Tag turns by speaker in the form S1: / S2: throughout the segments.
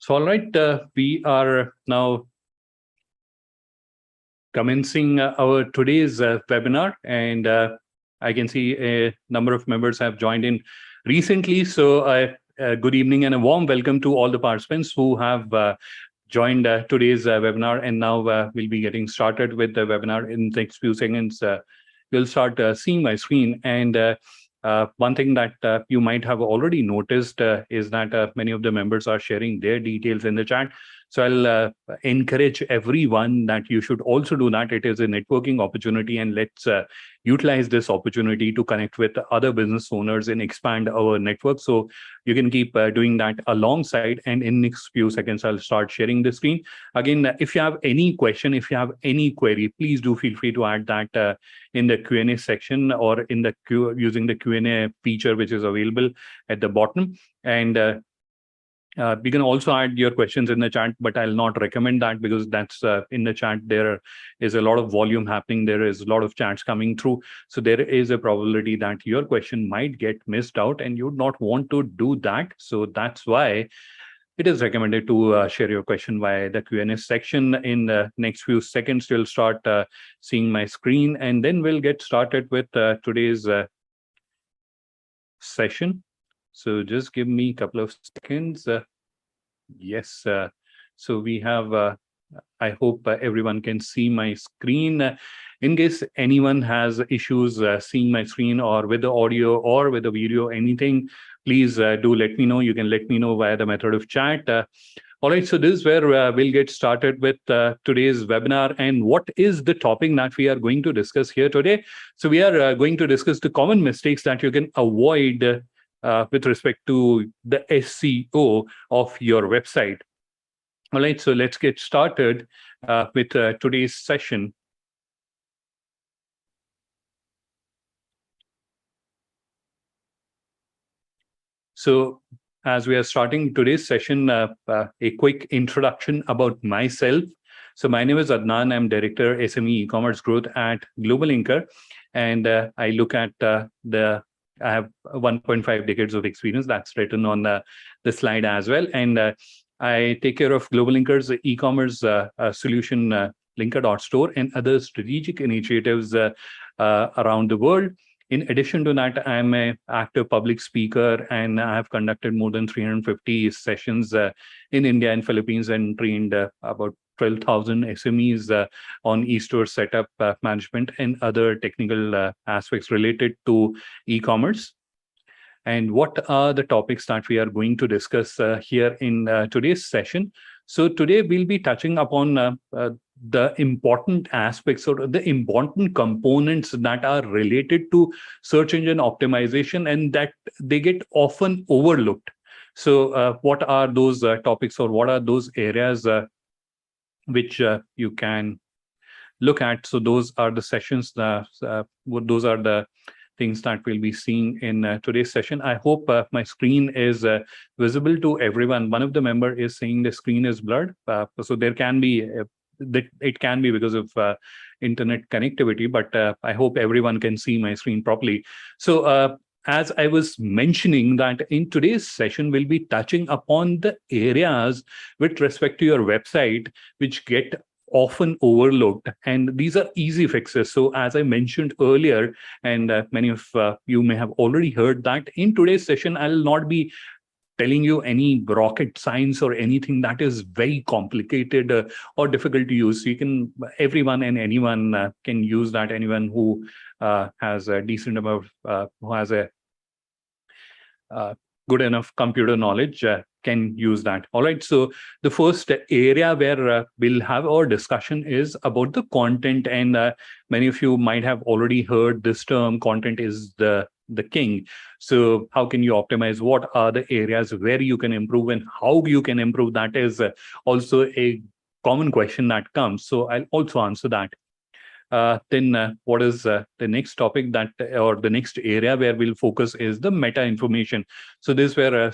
S1: So, all right, we are now commencing our today's webinar, and I can see a number of members have joined in recently. So, good evening and a warm welcome to all the participants who have joined today's webinar, and now we'll be getting started with the webinar in the next few seconds. You'll start seeing my screen, and one thing that you might have already noticed is that many of the members are sharing their details in the chat. So I'll encourage everyone that you should also do that. It is a networking opportunity, and let's utilize this opportunity to connect with other business owners and expand our network. So you can keep doing that alongside, and in next few seconds, I'll start sharing the screen. Again, if you have any question, if you have any query, please do feel free to add that in the Q&A section or in the using the Q&A feature, which is available at the bottom. And we can also add your questions in the chat, but I'll not recommend that because that's in the chat. There is a lot of volume happening. There is a lot of chats coming through. So there is a probability that your question might get missed out, and you would not want to do that. So that's why it is recommended to share your question via the Q&A section. In the next few seconds, you'll start seeing my screen, and then we'll get started with today's session. So just give me a couple of seconds. Yes. So we have, I hope everyone can see my screen. In case anyone has issues seeing my screen or with the audio or with the video, anything, please do let me know. You can let me know via the method of chat. All right, so this is where we'll get started with today's webinar. And what is the topic that we are going to discuss here today? So we are going to discuss the common mistakes that you can avoid with respect to the SEO of your website. All right, so let's get started with today's session. So as we are starting today's session, a quick introduction about myself. So my name is Adnan. I'm Director SME E-commerce Growth at GlobalLinker, and I look at I have 1.5 decades of experience. That's written on the slide as well. And I take care of GlobalLinker's e-commerce solution, Linker.store, and other strategic initiatives around the world. In addition to that, I'm an active public speaker, and I have conducted more than 350 sessions in India and Philippines, and trained about 12,000 SMEs on e-store setup management and other technical aspects related to e-commerce. And what are the topics that we are going to discuss here in today's session? So today we'll be touching upon the important aspects or the important components that are related to search engine optimization and that they get often overlooked. So what are those topics, or what are those areas which you can look at? So those are the sessions, those are the things that we'll be seeing in today's session. I hope my screen is visible to everyone. One of the members is saying the screen is blurred. So there can be, it can be because of internet connectivity, but I hope everyone can see my screen properly. So as I was mentioning, that in today's session, we'll be touching upon the areas with respect to your website which get often overlooked, and these are easy fixes. So as I mentioned earlier, and many of you may have already heard that in today's session, I'll not be telling you any rocket science or anything that is very complicated or difficult to use. So you can, everyone and anyone can use that. Anyone who has a decent amount, who has a good enough computer knowledge can use that. All right. So the first area where we'll have our discussion is about the content, and many of you might have already heard this term. Content is the king. So how can you optimize? What are the areas where you can improve, and how you can improve? That is also a common question that comes. So I'll also answer that. Then what is the next topic that, or the next area where we'll focus is the meta information. So this is where a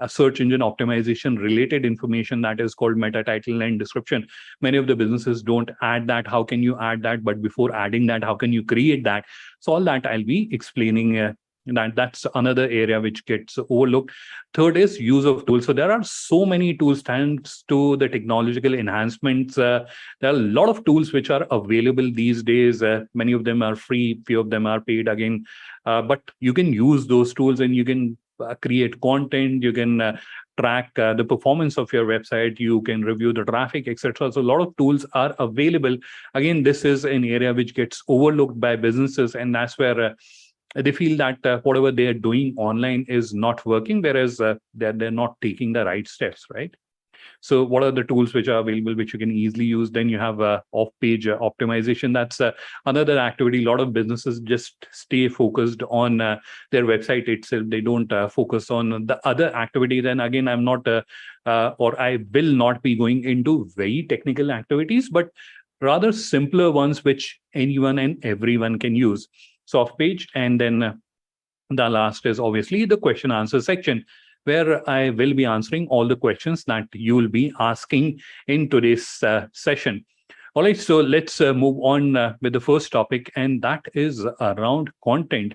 S1: search engine optimization related information that is called meta, title, and description. Many of the businesses don't add that. How can you add that? But before adding that, how can you create that? So all that I'll be explaining That's another area which gets overlooked. Third is use of tools. So there are so many tools thanks to the technological enhancements. There are a lot of tools which are available these days. Many of them are free, few of them are paid again. But you can use those tools and you can create content. You can track the performance of your website. You can review the traffic, etc. So a lot of tools are available. Again, this is an area which gets overlooked by businesses, and that's where they feel that whatever they are doing online is not working, whereas they're not taking the right steps, right? So what are the tools which are available, which you can easily use? Then you have off-page optimization. That's another activity. A lot of businesses just stay focused on their website itself. They don't focus on the other activity. Then again, I'm not, or I will not be going into very technical activities, but rather simpler ones which anyone and everyone can use. So off-page, and then the last is obviously the question answer section, where I will be answering all the questions that you will be asking in today's session. All right, so let's move on with the first topic, and that is around content.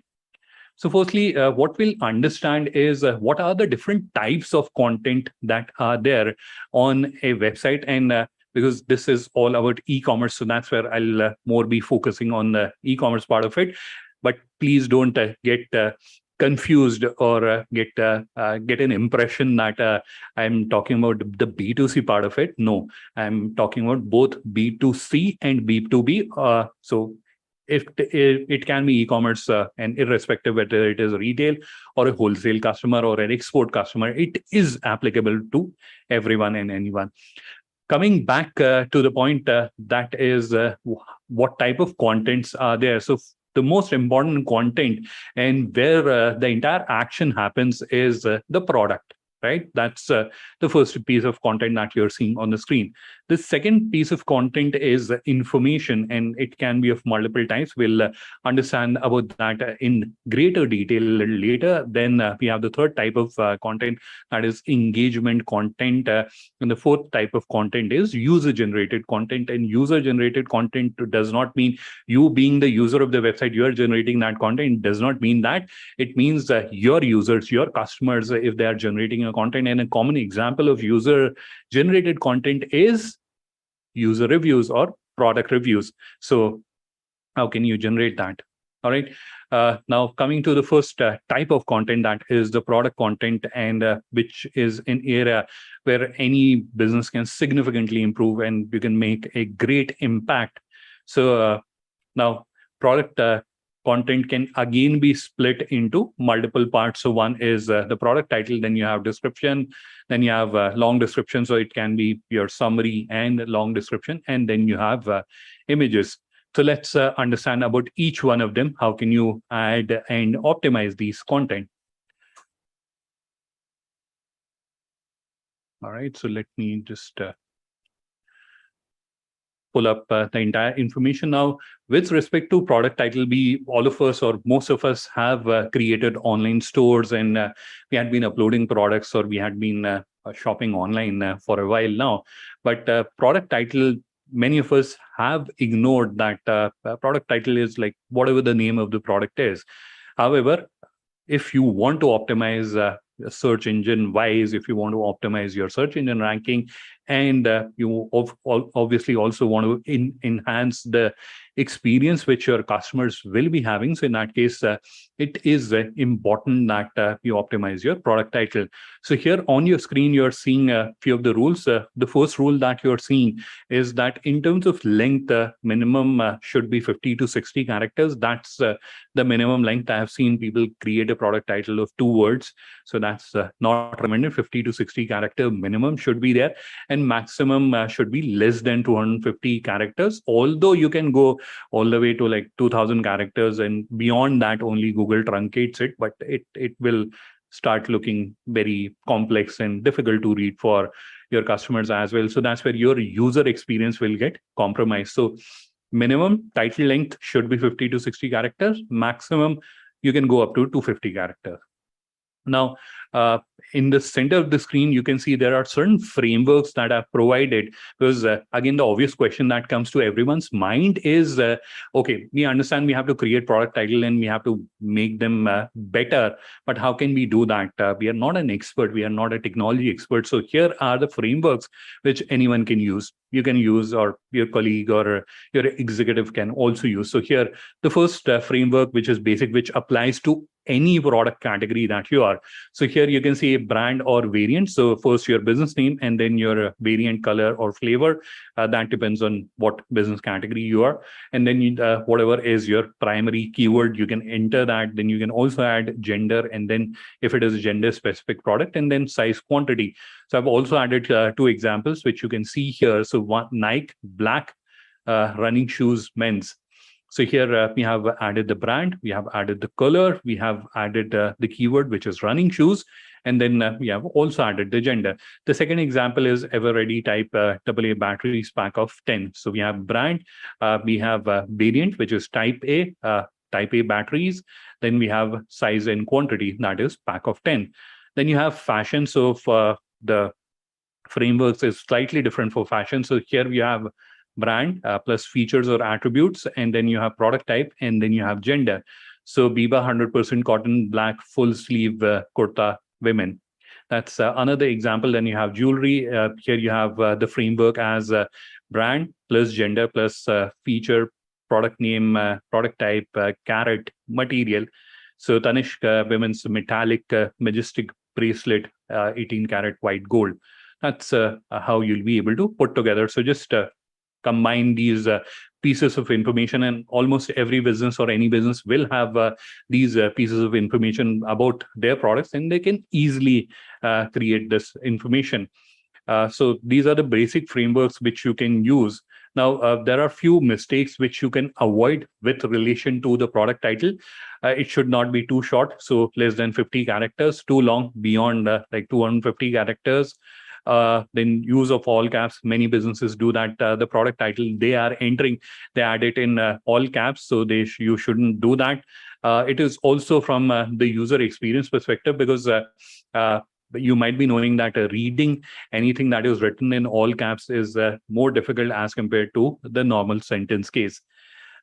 S1: So firstly, what we'll understand is what are the different types of content that are there on a website, and because this is all about e-commerce, so that's where I'll more be focusing on the e-commerce part of it. But please don't get confused or get an impression that I'm talking about the B2C part of it. No, I'm talking about both B2C and B2B. So if it can be e-commerce, and irrespective whether it is retail or a wholesale customer or an export customer, it is applicable to everyone and anyone. Coming back to the point, that is what type of contents are there. So the most important content and where the entire action happens is the product, right? That's the first piece of content that you're seeing on the screen. The second piece of content is information, and it can be of multiple types. We'll understand about that in greater detail a little later. Then we have the third type of content, that is engagement content. And the fourth type of content is user-generated content. And user-generated content does not mean you being the user of the website, you are generating that content. It does not mean that. It means your users, your customers, if they are generating a content. And a common example of user-generated content is user reviews or product reviews. So how can you generate that? All right. Now coming to the first type of content, that is the product content, and which is an area where any business can significantly improve and you can make a great impact. So now product content can again be split into multiple parts. So one is the product title, then you have description, then you have long description. So it can be your summary and long description, and then you have images. So let's understand about each one of them. How can you add and optimize these content? All right, so let me just pull up the entire information now. With respect to product title, all of us or most of us have created online stores, and we had been uploading products, or we had been shopping online for a while now. But product title, many of us have ignored that product title is like whatever the name of the product is. However, if you want to optimize search engine wise, if you want to optimize your search engine ranking, and you obviously also want to enhance the experience which your customers will be having. So in that case, it is important that you optimize your product title. So here on your screen, you're seeing a few of the rules. The first rule that you're seeing is that in terms of length, minimum should be 50 to 60 characters. That's the minimum length. I have seen people create a product title of 2 words. So that's not recommended. 50 to 60 character minimum should be there, and maximum should be less than 250 characters. Although you can go all the way to like 2000 characters, and beyond that only Google truncates it, but it will start looking very complex and difficult to read for your customers as well. So that's where your user experience will get compromised. So minimum title length should be 50 to 60 characters. Maximum, you can go up to 250 characters. Now, in the center of the screen, you can see there are certain frameworks that are provided, because again, the obvious question that comes to everyone's mind is, okay, we understand we have to create product title and we have to make them better, but how can we do that? We are not an expert. We are not a technology expert. So here are the frameworks which anyone can use. You can use, or your colleague or your executive can also use. So here, the first framework, which is basic, which applies to any product category that you are. So here you can see a brand or variant. So first your business name and then your variant color or flavor. That depends on what business category you are. And then whatever is your primary keyword, you can enter that. Then you can also add gender, and then if it is a gender specific product, and then size, quantity. So I've also added two examples, which you can see here. So one, Nike black running shoes men's. So here we have added the brand, we have added the color, we have added the keyword, which is running shoes, and then we have also added the gender. The second example is Ever Ready Type AA batteries pack of 10. So we have brand, we have variant, which is Type A batteries. Then we have size and quantity, that is pack of 10. Then you have fashion. So for the frameworks is slightly different for fashion. So here we have brand plus features or attributes, and then you have product type, and then you have gender. So Biba 100% cotton black full sleeve kurta women. That's another example. Then you have jewelry. Here you have the framework as brand plus gender plus feature, product name, product type, carat, material. So Tanishq women's metallic majestic bracelet, 18 karat white gold. That's how you'll be able to put together. So just combine these pieces of information, and almost every business or any business will have these pieces of information about their products, and they can easily create this information. So these are the basic frameworks which you can use. Now, there are few mistakes which you can avoid with relation to the product title. It should not be too short, so less than 50 characters, too long, beyond like 250 characters. Then use of all caps. Many businesses do that. The product title they are entering, they add it in all caps. So you shouldn't do that. It is also from the user experience perspective, because you might be knowing that reading anything that is written in all caps is more difficult as compared to the normal sentence case.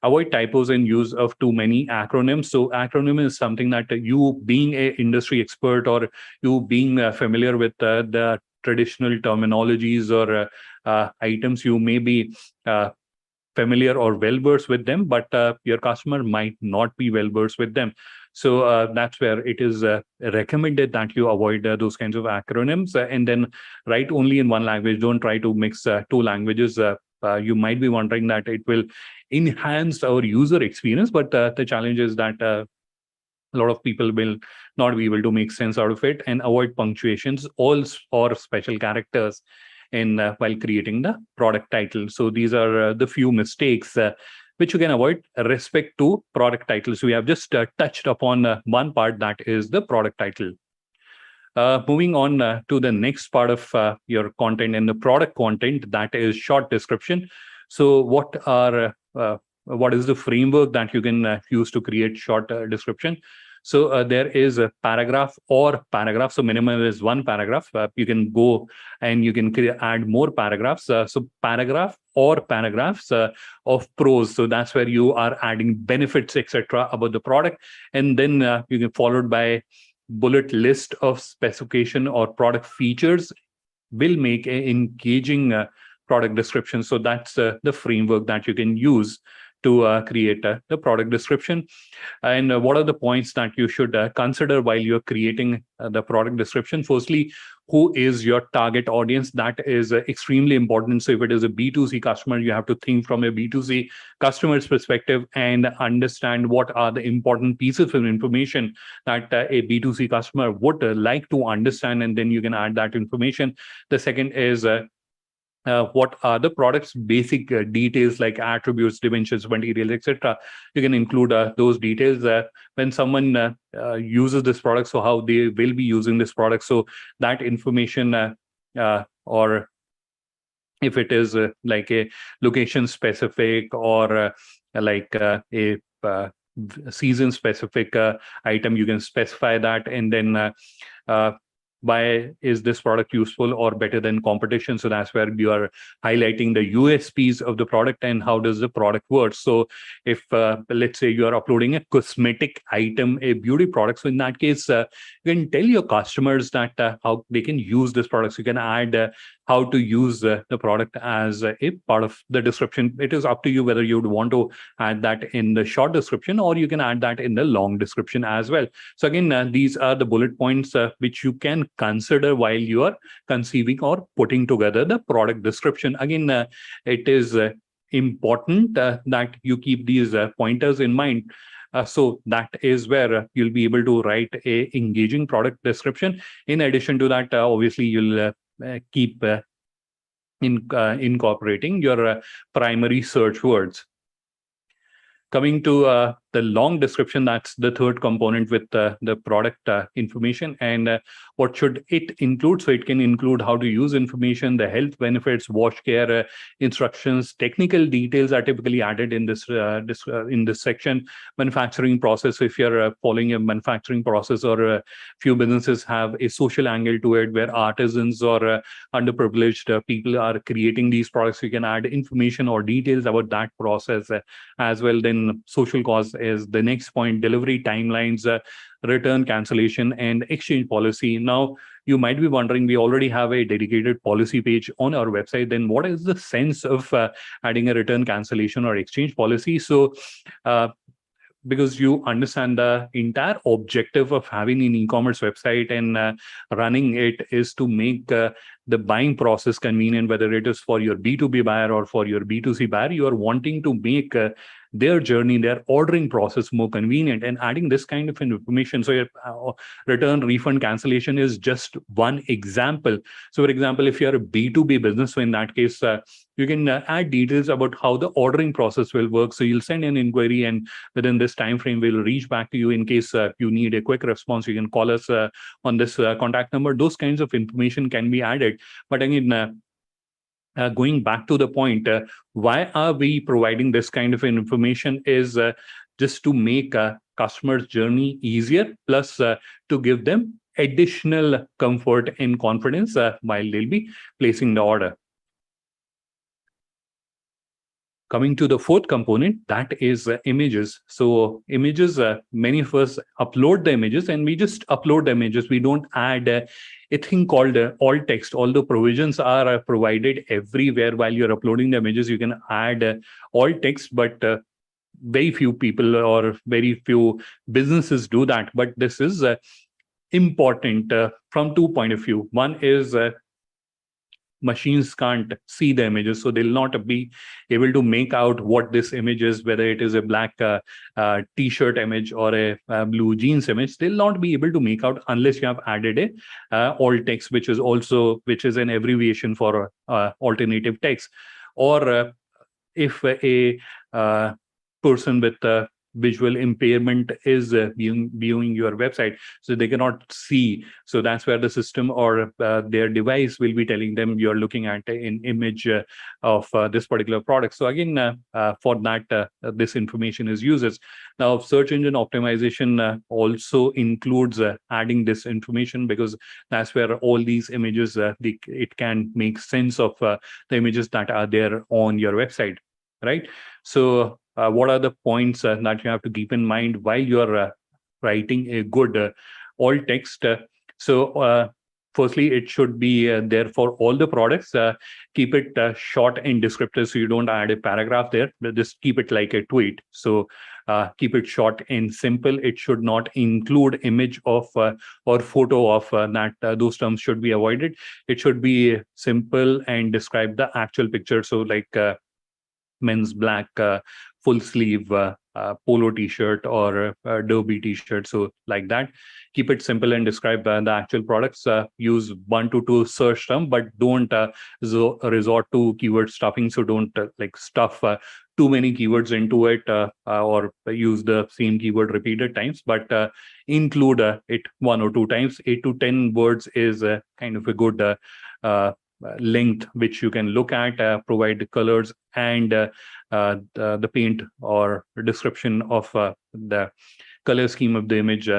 S1: Avoid typos and use of too many acronyms. So acronym is something that you being a industry expert, or you being familiar with the traditional terminologies or items, you may be familiar or well versed with them, but your customer might not be well versed with them. So that's where it is recommended that you avoid those kinds of acronyms, and then write only in one language. Don't try to mix two languages. You might be wondering that it will enhance our user experience, but the challenge is that a lot of people will not be able to make sense out of it. And avoid punctuations or special characters in while creating the product title. So these are the few mistakes which you can avoid respect to product titles. We have just touched upon one part, that is the product title. Moving on to the next part of your content and the product content, that is short description. So what is the framework that you can use to create short description? So there is a paragraph or paragraph. So minimum is one paragraph. You can go and you can add more paragraphs. So paragraph or paragraphs of prose. So that's where you are adding benefits, etc., about the product, and then you can followed by bullet list of specification or product features will make an engaging product description. So that's the framework that you can use to create the product description. And what are the points that you should consider while you're creating the product description? Firstly, who is your target audience? That is extremely important. So if it is a B2C customer, you have to think from a B2C customer's perspective and understand what are the important pieces of information that a B2C customer would like to understand, and then you can add that information. The second is what are the product's basic details like attributes, dimensions, materials, etc. You can include those details when someone uses this product, so how they will be using this product. So that information, or if it is like a location specific, or like a season specific item, you can specify that, and then why is this product useful or better than competition. So that's where you are highlighting the USPs of the product and how does the product work. So if let's say you are uploading a cosmetic item, a beauty product, so in that case you can tell your customers that how they can use this product. So you can add how to use the product as a part of the description. It is up to you whether you would want to add that in the short description, or you can add that in the long description as well. So again, these are the bullet points which you can consider while you are conceiving or putting together the product description. Again, it is important that you keep these pointers in mind. So that is where you'll be able to write a engaging product description. In addition to that, obviously you'll keep incorporating your primary search words. Coming to the long description, that's the third component with the product information. And what should it include? So it can include how to use information, the health benefits, wash care instructions, technical details are typically added in this section. Manufacturing process, if you're following a manufacturing process, or a few businesses have a social angle to it where artisans or underprivileged people are creating these products, you can add information or details about that process as well. Then social cause is the next point, delivery timelines, return, cancellation, and exchange policy. Now, you might be wondering, we already have a dedicated policy page on our website. Then what is the sense of adding a return, cancellation, or exchange policy? So because you understand the entire objective of having an e-commerce website and running it is to make the buying process convenient, whether it is for your B2B buyer or for your B2C buyer. You are wanting to make their journey, their ordering process more convenient, and adding this kind of information. So your return, refund, cancellation is just one example. So for example, if you're a B2B business, so in that case, you can add details about how the ordering process will work. So you'll send an inquiry, and within this time frame, we'll reach back to you. In case you need a quick response, you can call us on this contact number. Those kinds of information can be added. But again, going back to the point, why are we providing this kind of information is just to make a customer's journey easier, plus to give them additional comfort and confidence while they'll be placing the order. Coming to the fourth component, that is images. So images, many of us upload the images, and we just upload the images. We don't add a thing called alt text. Although provisions are provided everywhere while you're uploading the images, you can add alt text, but very few people or very few businesses do that. But this is important from two point of view. One is machines can't see the images, so they'll not be able to make out what this image is, whether it is a black t-shirt image or a blue jeans image. They'll not be able to make out unless you have added a alt text, which is an abbreviation for alternative text. Or if a person with visual impairment is viewing your website, so they cannot see. So that's where the system or their device will be telling them you're looking at an image of this particular product. So again, for that, this information is used. Now, search engine optimization also includes adding this information, because that's where all these images, it can make sense of the images that are there on your website, right? So what are the points that you have to keep in mind while you're writing a good alt text? So firstly, it should be there for all the products. Keep it short and descriptive, so you don't add a paragraph there, but just keep it like a tweet. So keep it short and simple. It should not include image of or photo of that. Those terms should be avoided. It should be simple and describe the actual picture. So like men's black full sleeve polo t-shirt or derby t-shirt. So like that, keep it simple and describe the actual products. Use 1 to 2 search term, but don't resort to keyword stuffing. So don't like stuff too many keywords into it or use the same keyword repeated times, but include it 1 or 2 times. 8 to 10 words is kind of a good length which you can look at, provide colors and the paint or description of the color scheme of the image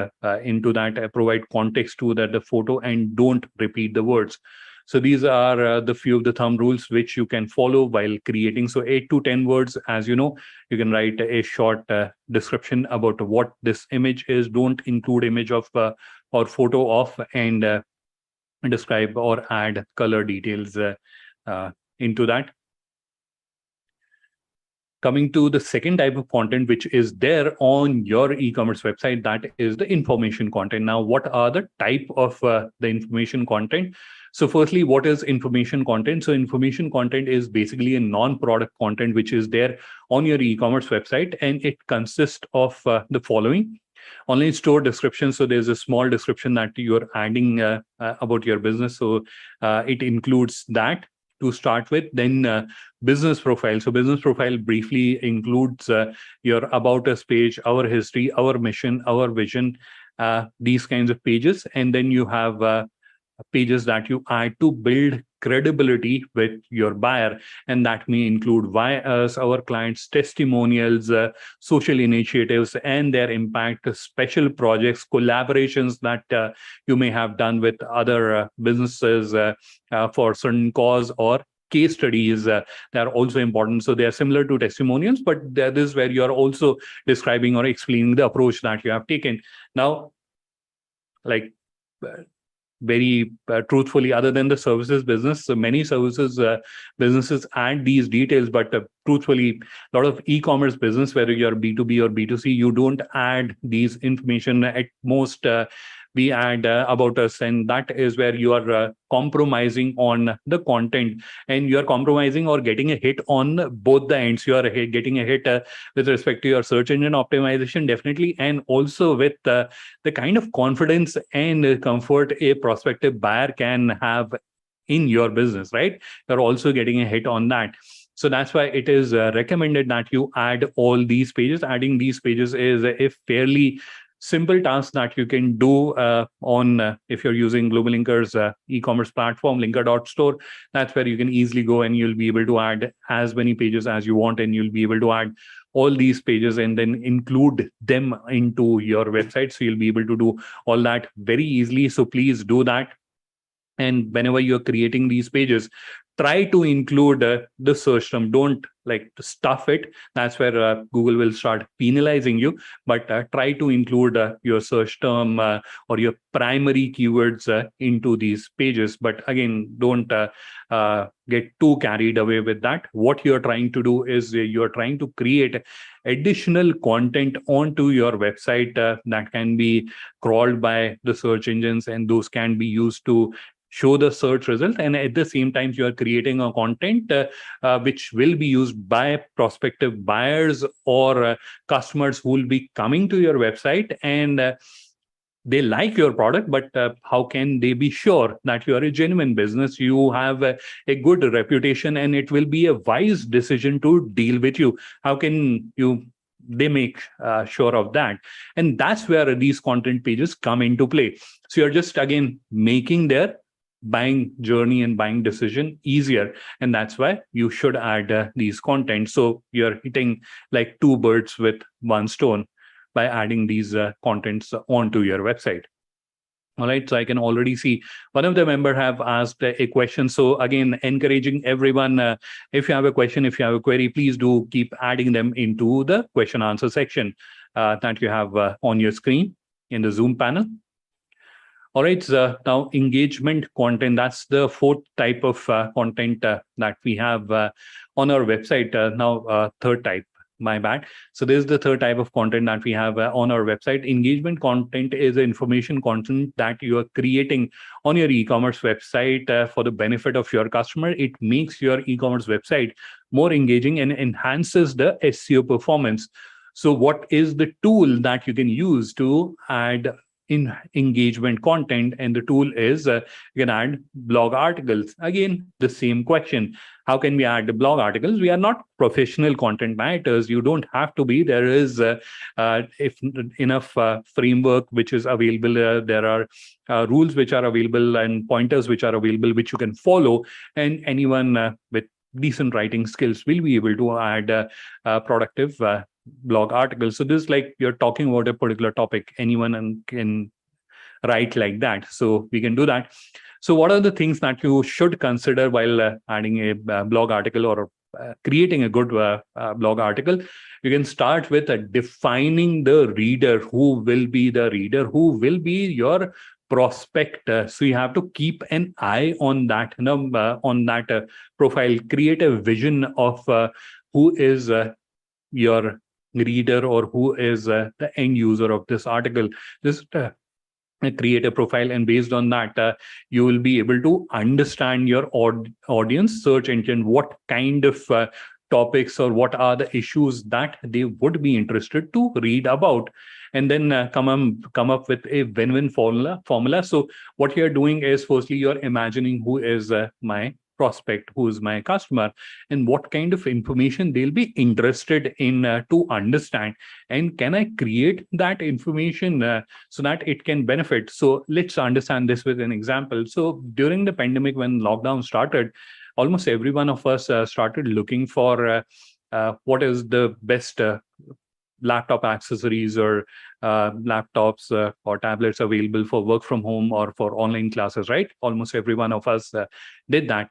S1: into that, provide context to the photo, and don't repeat the words. So these are the few of the thumb rules which you can follow while creating. So 8 to 10 words, as you know, you can write a short description about what this image is. Don't include image of or photo of, and describe or add color details into that. Coming to the second type of content which is there on your e-commerce website, that is the information content. Now, what are the type of the information content? So firstly, what is information content? So information content is basically a non-product content which is there on your e-commerce website, and it consists of the following. Online store description. So there's a small description that you're adding about your business. So it includes that to start with. Then business profile. So business profile briefly includes your about us page, our history, our mission, our vision, these kinds of pages. And then you have pages that you add to build credibility with your buyer, and that may include why us, our clients, testimonials, social initiatives and their impact, special projects, collaborations that you may have done with other businesses for certain cause, or case studies that are also important. So they are similar to testimonials, but that is where you are also describing or explaining the approach that you have taken. Now, like very truthfully, other than the services business, so many services businesses add these details, but truthfully, a lot of e-commerce business, whether you're B2B or B2C, you don't add these information. At most, we add about us, and that is where you are compromising on the content, and you are compromising or getting a hit on both the ends. You are getting a hit with respect to your search engine optimization, definitely, and also with the kind of confidence and comfort a prospective buyer can have in your business, right? You're also getting a hit on that. So that's why it is recommended that you add all these pages. Adding these pages is a fairly simple task that you can do on if you're using GlobalLinker's e-commerce platform, linker.store. That's where you can easily go and you'll be able to add as many pages as you want, and you'll be able to add all these pages and then include them into your website. So you'll be able to do all that very easily. So please do that. And whenever you're creating these pages, try to include the search term. Don't stuff it. That's where Google will start penalizing you. But try to include your search term or your primary keywords into these pages. But again, don't get too carried away with that. What you're trying to do is you're trying to create additional content onto your website that can be crawled by the search engines, and those can be used to show the search result. And at the same time, you are creating a content which will be used by prospective buyers or customers who will be coming to your website, and they like your product, but how can they be sure that you are a genuine business? You have a good reputation, and it will be a wise decision to deal with you. How can they make sure of that? And that's where these content pages come into play. So you're just, again, making their buying journey and buying decision easier, and that's why you should add these content. So you're hitting like two birds with one stone by adding these contents onto your website. All right, so I can already see one of the member have asked a question. So again, encouraging everyone, if you have a question, if you have a query, please do keep adding them into the question answer section that you have on your screen in the Zoom panel. All right, so now engagement content, that's the fourth type of content that we have on our website. Now, third type, my bad. So this is the third type of content that we have on our website. Engagement content is information content that you are creating on your e-commerce website for the benefit of your customer. It makes your e-commerce website more engaging and enhances the SEO performance. So what is the tool that you can use to add in engagement content, and the tool is you can add blog articles. Again, the same question: how can we add the blog articles? We are not professional content writers. You don't have to be. There is if enough framework which is available. There are rules which are available and pointers which are available which you can follow, and anyone with decent writing skills will be able to add productive blog articles. So this is like you're talking about a particular topic. Anyone can write like that. So we can do that. So what are the things that you should consider while adding a blog article or creating a good blog article? You can start with defining the reader. Who will be the reader? Who will be your prospect? So you have to keep an eye on that, on that profile. Create a vision of who is your reader or who is the end user of this article. Just create a profile, and based on that you will be able to understand your audience search engine, what kind of topics or what are the issues that they would be interested to read about, and then come up with a win-win formula. So what you're doing is, firstly, you're imagining who is my prospect, who is my customer, and what kind of information they'll be interested in to understand, and can I create that information so that it can benefit. So let's understand this with an example. So during the pandemic, when lockdown started, almost every one of us started looking for what is the best laptop accessories or laptops or tablets available for work from home or for online classes, right? Almost every one of us did that.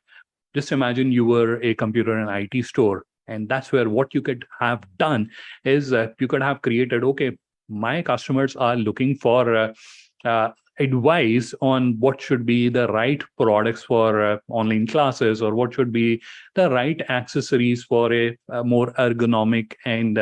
S1: Just imagine you were a computer and IT store, and that's where what you could have done is you could have created, okay, my customers are looking for advice on what should be the right products for online classes, or what should be the right accessories for a more ergonomic and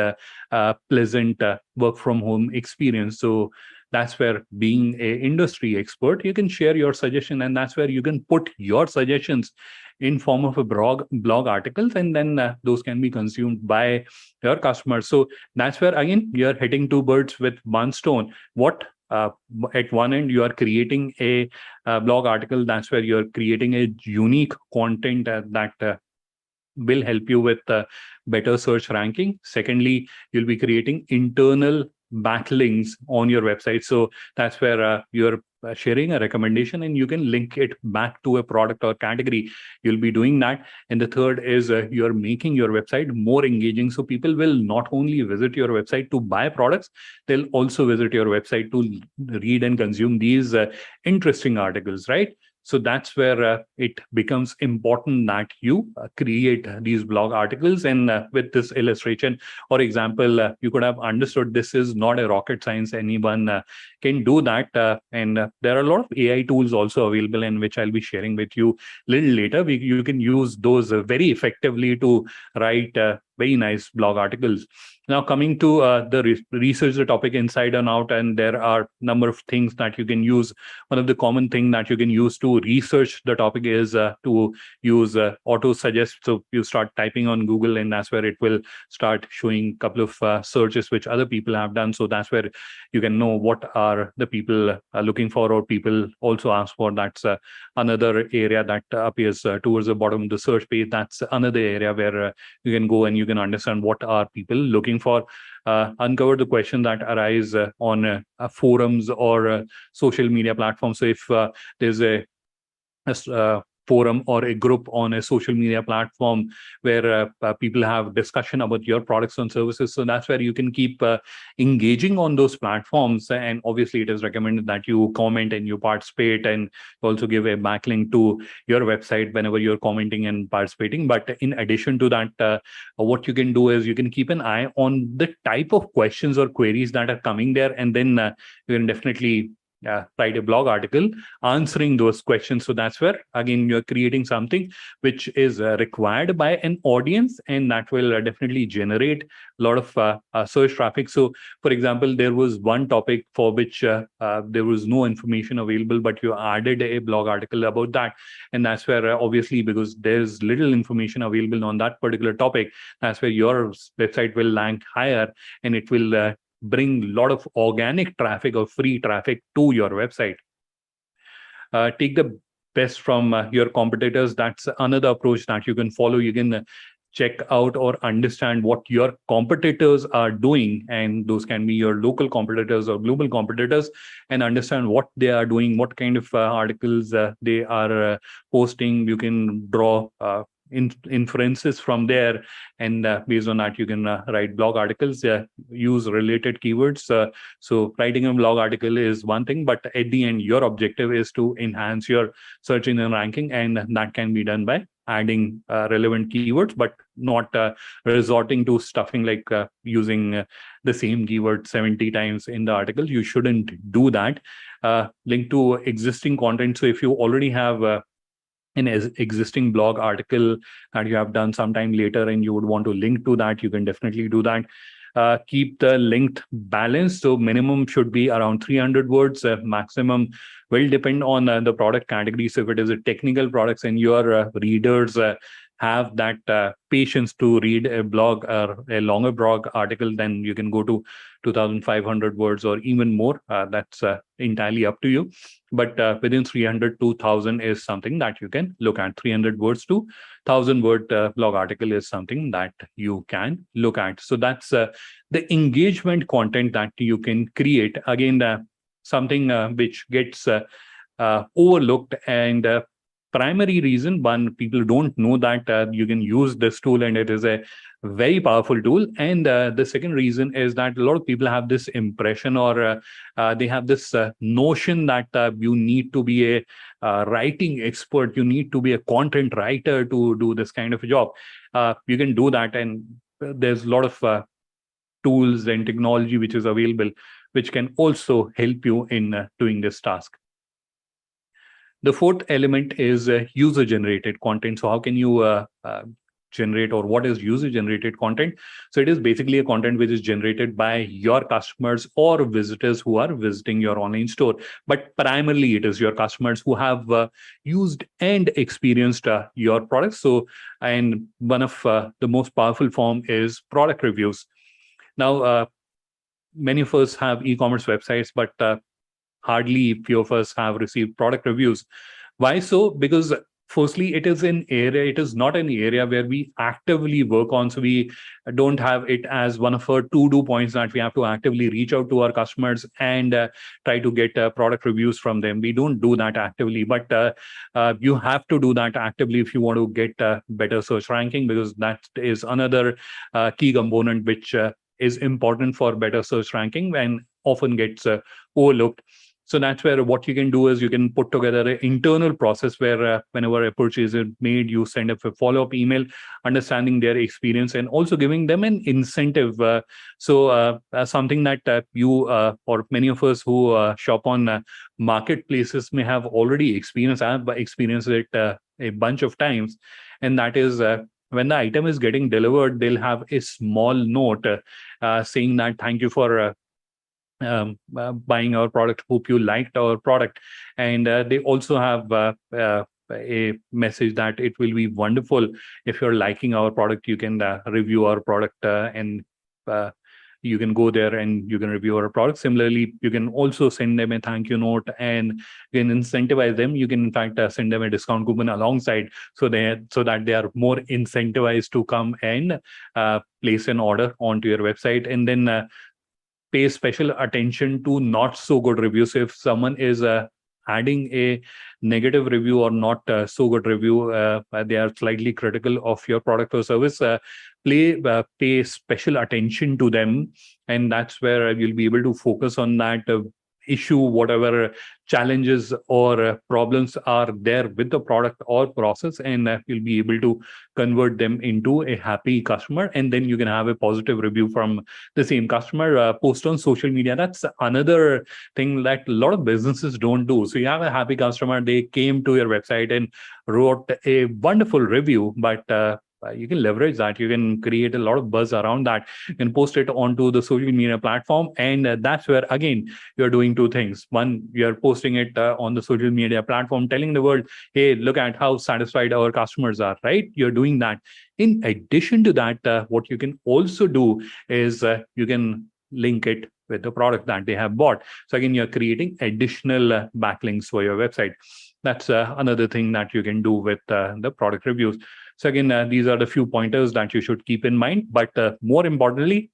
S1: pleasant work from home experience. So that's where, being a industry expert, you can share your suggestion, and that's where you can put your suggestions in form of a blog articles, and then those can be consumed by your customers. So that's where, again, you're hitting two birds with one stone. What at one end you are creating a blog article, that's where you're creating a unique content that will help you with better search ranking. Secondly, you'll be creating internal backlinks on your website. So that's where you're sharing a recommendation, and you can link it back to a product or category. You'll be doing that. And the third is you're making your website more engaging. So people will not only visit your website to buy products, they'll also visit your website to read and consume these interesting articles, right? So that's where it becomes important that you create these blog articles. And with this illustration or example, you could have understood this is not a rocket science. Anyone can do that. And there are a lot of AI tools also available, and which I'll be sharing with you a little later. You can use those very effectively to write very nice blog articles. Now, coming to the research the topic inside and out, and there are a number of things that you can use. One of the common thing that you can use to research the topic is to use auto suggest. So you start typing on Google, and that's where it will start showing a couple of searches which other people have done. So that's where you can know what are the people looking for, or people also ask for. That's another area that appears towards the bottom of the search page. That's another area where you can go and you can understand what are people looking for. Uncover the question that arise on forums or social media platforms. So if there's a forum or a group on a social media platform where people have discussion about your products and services, so that's where you can keep engaging on those platforms. And obviously it is recommended that you comment and you participate, and also give a backlink to your website whenever you're commenting and participating. But in addition to that, what you can do is you can keep an eye on the type of questions or queries that are coming there, and then you can definitely write a blog article answering those questions. So that's where, again, you're creating something which is required by an audience, and that will definitely generate a lot of search traffic. So, for example, there was one topic for which there was no information available, but you added a blog article about that. And that's where, obviously, because there's little information available on that particular topic, that's where your website will rank higher, and it will bring a lot of organic traffic or free traffic to your website. Take the best from your competitors. That's another approach that you can follow. You can check out or understand what your competitors are doing, and those can be your local competitors or global competitors, and understand what they are doing, what kind of articles they are posting. You can draw inferences from there, and based on that you can write blog articles, use related keywords. So writing a blog article is one thing, but at the end your objective is to enhance your search engine ranking, and that can be done by adding relevant keywords, but not resorting to stuffing like using the same keyword 70 times in the article. You shouldn't do that. Link to existing content. So if you already have an existing blog article that you have done sometime later and you would want to link to that, you can definitely do that. Keep the length balanced. So minimum should be around 300 words. Maximum will depend on the product category. So if it is a technical products and your readers have that patience to read a blog or a longer blog article, then you can go to 2,500 words or even more. That's entirely up to you. But within 300 to 1,000 is something that you can look at. 300 words to 1,000 word blog article is something that you can look at. So that's the engagement content that you can create. Again, something which gets overlooked, and primary reason, one, people don't know that you can use this tool and it is a very powerful tool. And the second reason is that a lot of people have this impression, or they have this notion that you need to be a writing expert, you need to be a content writer to do this kind of a job. You can do that, and there's a lot of tools and technology which is available, which can also help you in doing this task. The fourth element is user-generated content. So how can you generate, or what is user-generated content? So it is basically a content which is generated by your customers or visitors who are visiting your online store. But primarily it is your customers who have used and experienced your products. So, and one of the most powerful form is product reviews. Now, many of us have e-commerce websites, but hardly few of us have received product reviews. Why so? Because firstly, it is not an area where we actively work on. So we don't have it as one of our to-do points that we have to actively reach out to our customers and try to get product reviews from them. We don't do that actively, but you have to do that actively if you want to get better search ranking, because that is another key component which is important for better search ranking and often gets overlooked. So that's where what you can do is you can put together an internal process where whenever a purchase is made, you send up a follow-up email, understanding their experience and also giving them an incentive. So something that you or many of us who shop on marketplaces may have already experienced. I have experienced it a bunch of times, and that is when the item is getting delivered, they'll have a small note saying that thank you for buying our product, hope you liked our product. And they also have a message that it will be wonderful if you're liking our product, you can review our product and you can go there and you can review our product. Similarly, you can also send them a thank you note and you can incentivize them. You can in fact send them a discount coupon alongside, so that they are more incentivized to come and place an order onto your website. And then pay special attention to not so good reviews. So if someone is adding a negative review or not so good review, they are slightly critical of your product or service, pay special attention to them. And that's where you'll be able to focus on that issue, whatever challenges or problems are there with the product or process, and you'll be able to convert them into a happy customer. And then you can have a positive review from the same customer. Post on social media. That's another thing that a lot of businesses don't do. So you have a happy customer, they came to your website and wrote a wonderful review, but you can leverage that. You can create a lot of buzz around that. You can post it onto the social media platform. And that's where, again, you're doing two things. One, you're posting it on the social media platform, telling the world, hey, look at how satisfied our customers are, right? You're doing that. In addition to that, what you can also do is you can link it with the product that they have bought. So again, you're creating additional backlinks for your website. That's another thing that you can do with the product reviews. So again, these are the few pointers that you should keep in mind. But more importantly,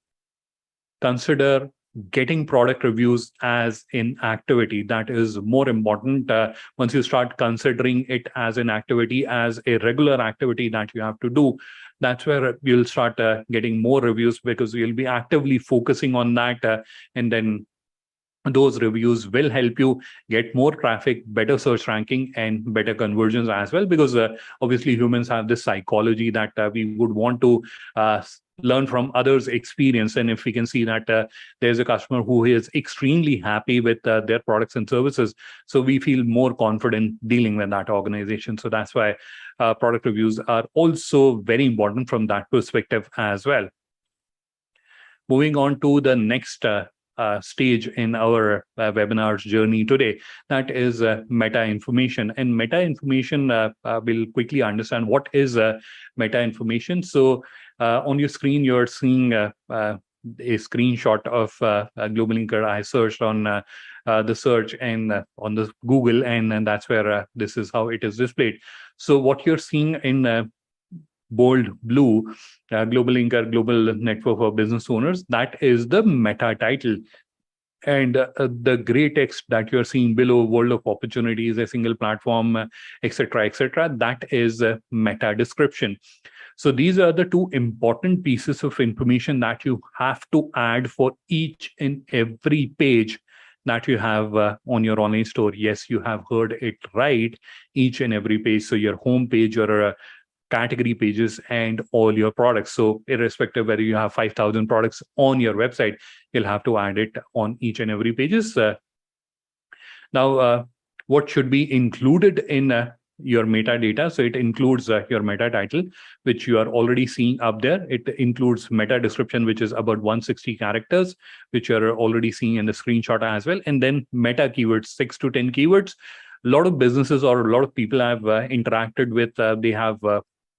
S1: consider getting product reviews as an activity. That is more important. Once you start considering it as an activity, as a regular activity that you have to do, that's where you'll start getting more reviews, because you'll be actively focusing on that. And then those reviews will help you get more traffic, better search ranking, and better conversions as well. Because obviously humans have this psychology that we would want to learn from others' experience. And if we can see that there's a customer who is extremely happy with their products and services, so we feel more confident dealing with that organization. So that's why product reviews are also very important from that perspective as well. Moving on to the next stage in our webinar's journey today, that is meta information. And meta information, we'll quickly understand what is meta information. So on your screen, you're seeing a screenshot of GlobalLinker. I searched on the search and on the Google, and that's where this is how it is displayed. So what you're seeing in bold blue, GlobalLinker, Global Network of Business Owners, that is the meta title. And the gray text that you're seeing below, World of Opportunities, a single platform, etc., that is meta description. So these are the two important pieces of information that you have to add for each and every page that you have on your online store. Yes, you have heard it right, each and every page. So your home page, your category pages, and all your products. So irrespective whether you have 5,000 products on your website, you'll have to add it on each and every pages. Now, what should be included in your metadata? So it includes your meta title, which you are already seeing up there. It includes meta description, which is about 160 characters, which you're already seeing in the screenshot as well. And then meta keywords, 6 to 10 keywords. A lot of businesses or a lot of people I've interacted with, they have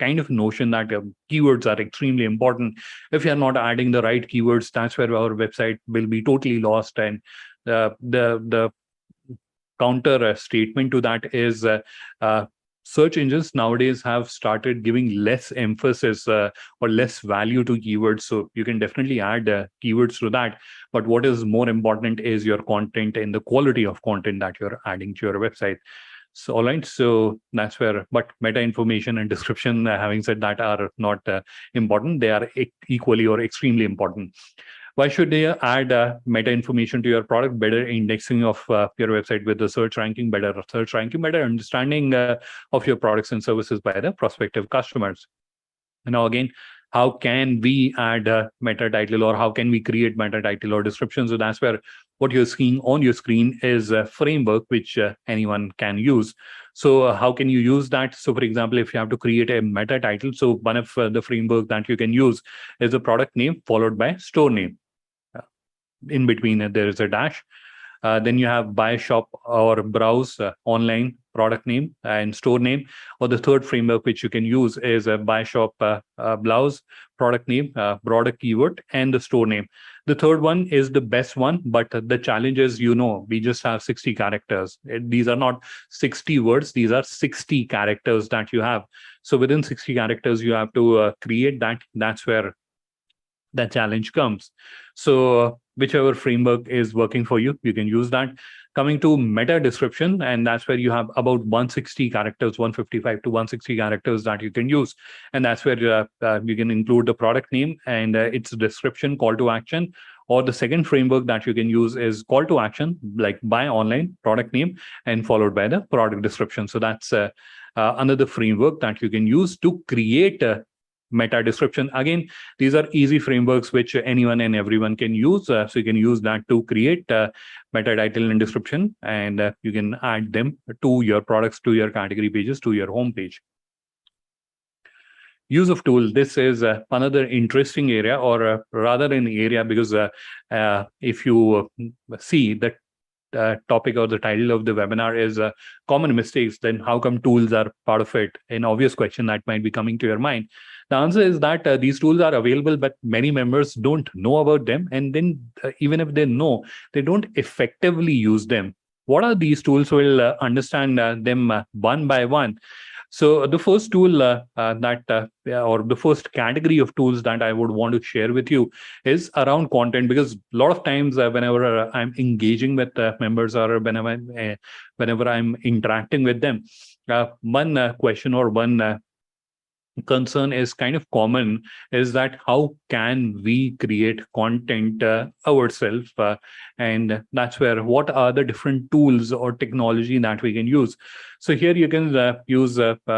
S1: kind of notion that keywords are extremely important. If you're not adding the right keywords, that's where our website will be totally lost. And the counter statement to that is search engines nowadays have started giving less emphasis or less value to keywords. So you can definitely add keywords to that. But what is more important is your content and the quality of content that you're adding to your website. So, all right. So that's where, but meta information and description, having said that, are not important. They are equally or extremely important. Why should they add meta information to your product? Better indexing of your website with the search ranking, better search ranking, better understanding of your products and services by the prospective customers. Now, again, how can we add a meta title, or how can we create meta title or description? So that's where what you're seeing on your screen is a framework which anyone can use. So how can you use that? So for example, if you have to create a meta title, so one of the framework that you can use is a product name followed by store name. In between there is a dash. Then you have buy, shop, or browse, online, product name, and store name. Or the third framework which you can use is a buy, shop, browse, product name, product keyword, and the store name. The third one is the best one, but the challenge is, we just have 60 characters. These are not 60 words. These are 60 characters that you have. So within 60 characters, you have to create that. That's where that challenge comes. So whichever framework is working for you, you can use that. Coming to meta description, and that's where you have about 160 characters, 155 to 160 characters that you can use. And that's where you can include the product name and its description, call to action. Or the second framework that you can use is call to action, like buy online, product name, and followed by the product description. So that's another framework that you can use to create meta description. Again, these are easy frameworks which anyone and everyone can use. So you can use that to create meta title and description, and you can add them to your products, to your category pages, to your home page. Use of tool. This is another interesting area, or rather an area, because if you see that topic or the title of the webinar is common mistakes, then how come tools are part of it? An obvious question that might be coming to your mind. The answer is that these tools are available, but many members don't know about them. And then even if they know, they don't effectively use them. What are these tools? We'll understand them one by one. So the first tool or the first category of tools that I would want to share with you is around content, because a lot of times whenever I'm engaging with members or whenever I'm interacting with them, one question or one concern is kind of common, is that how can we create content ourselves, and that's where what are the different tools or technology that we can use. So here you can use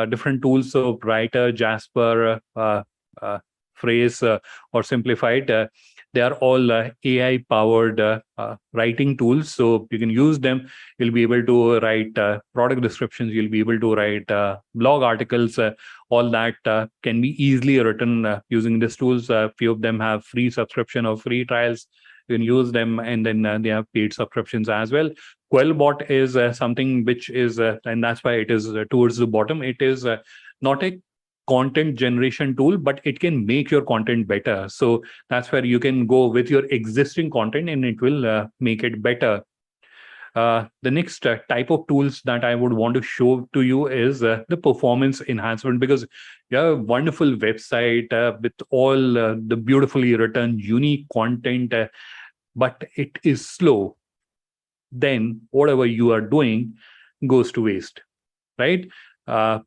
S1: different tools, so Writer, Jasper, Phrase, or Simplified. They are all AI powered writing tools, so you can use them. You'll be able to write product descriptions, you'll be able to write blog articles, all that can be easily written using these tools. Few of them have free subscription or free trials. You can use them, and then they have paid subscriptions as well. Quellbot is something which is, and that's why it is towards the bottom. It is not a content generation tool, but it can make your content better. So that's where you can go with your existing content and it will make it better. The next type of tools that I would want to show to you is the performance enhancement, because you have a wonderful website with all the beautifully written, unique content, but it is slow. Then whatever you are doing goes to waste, right?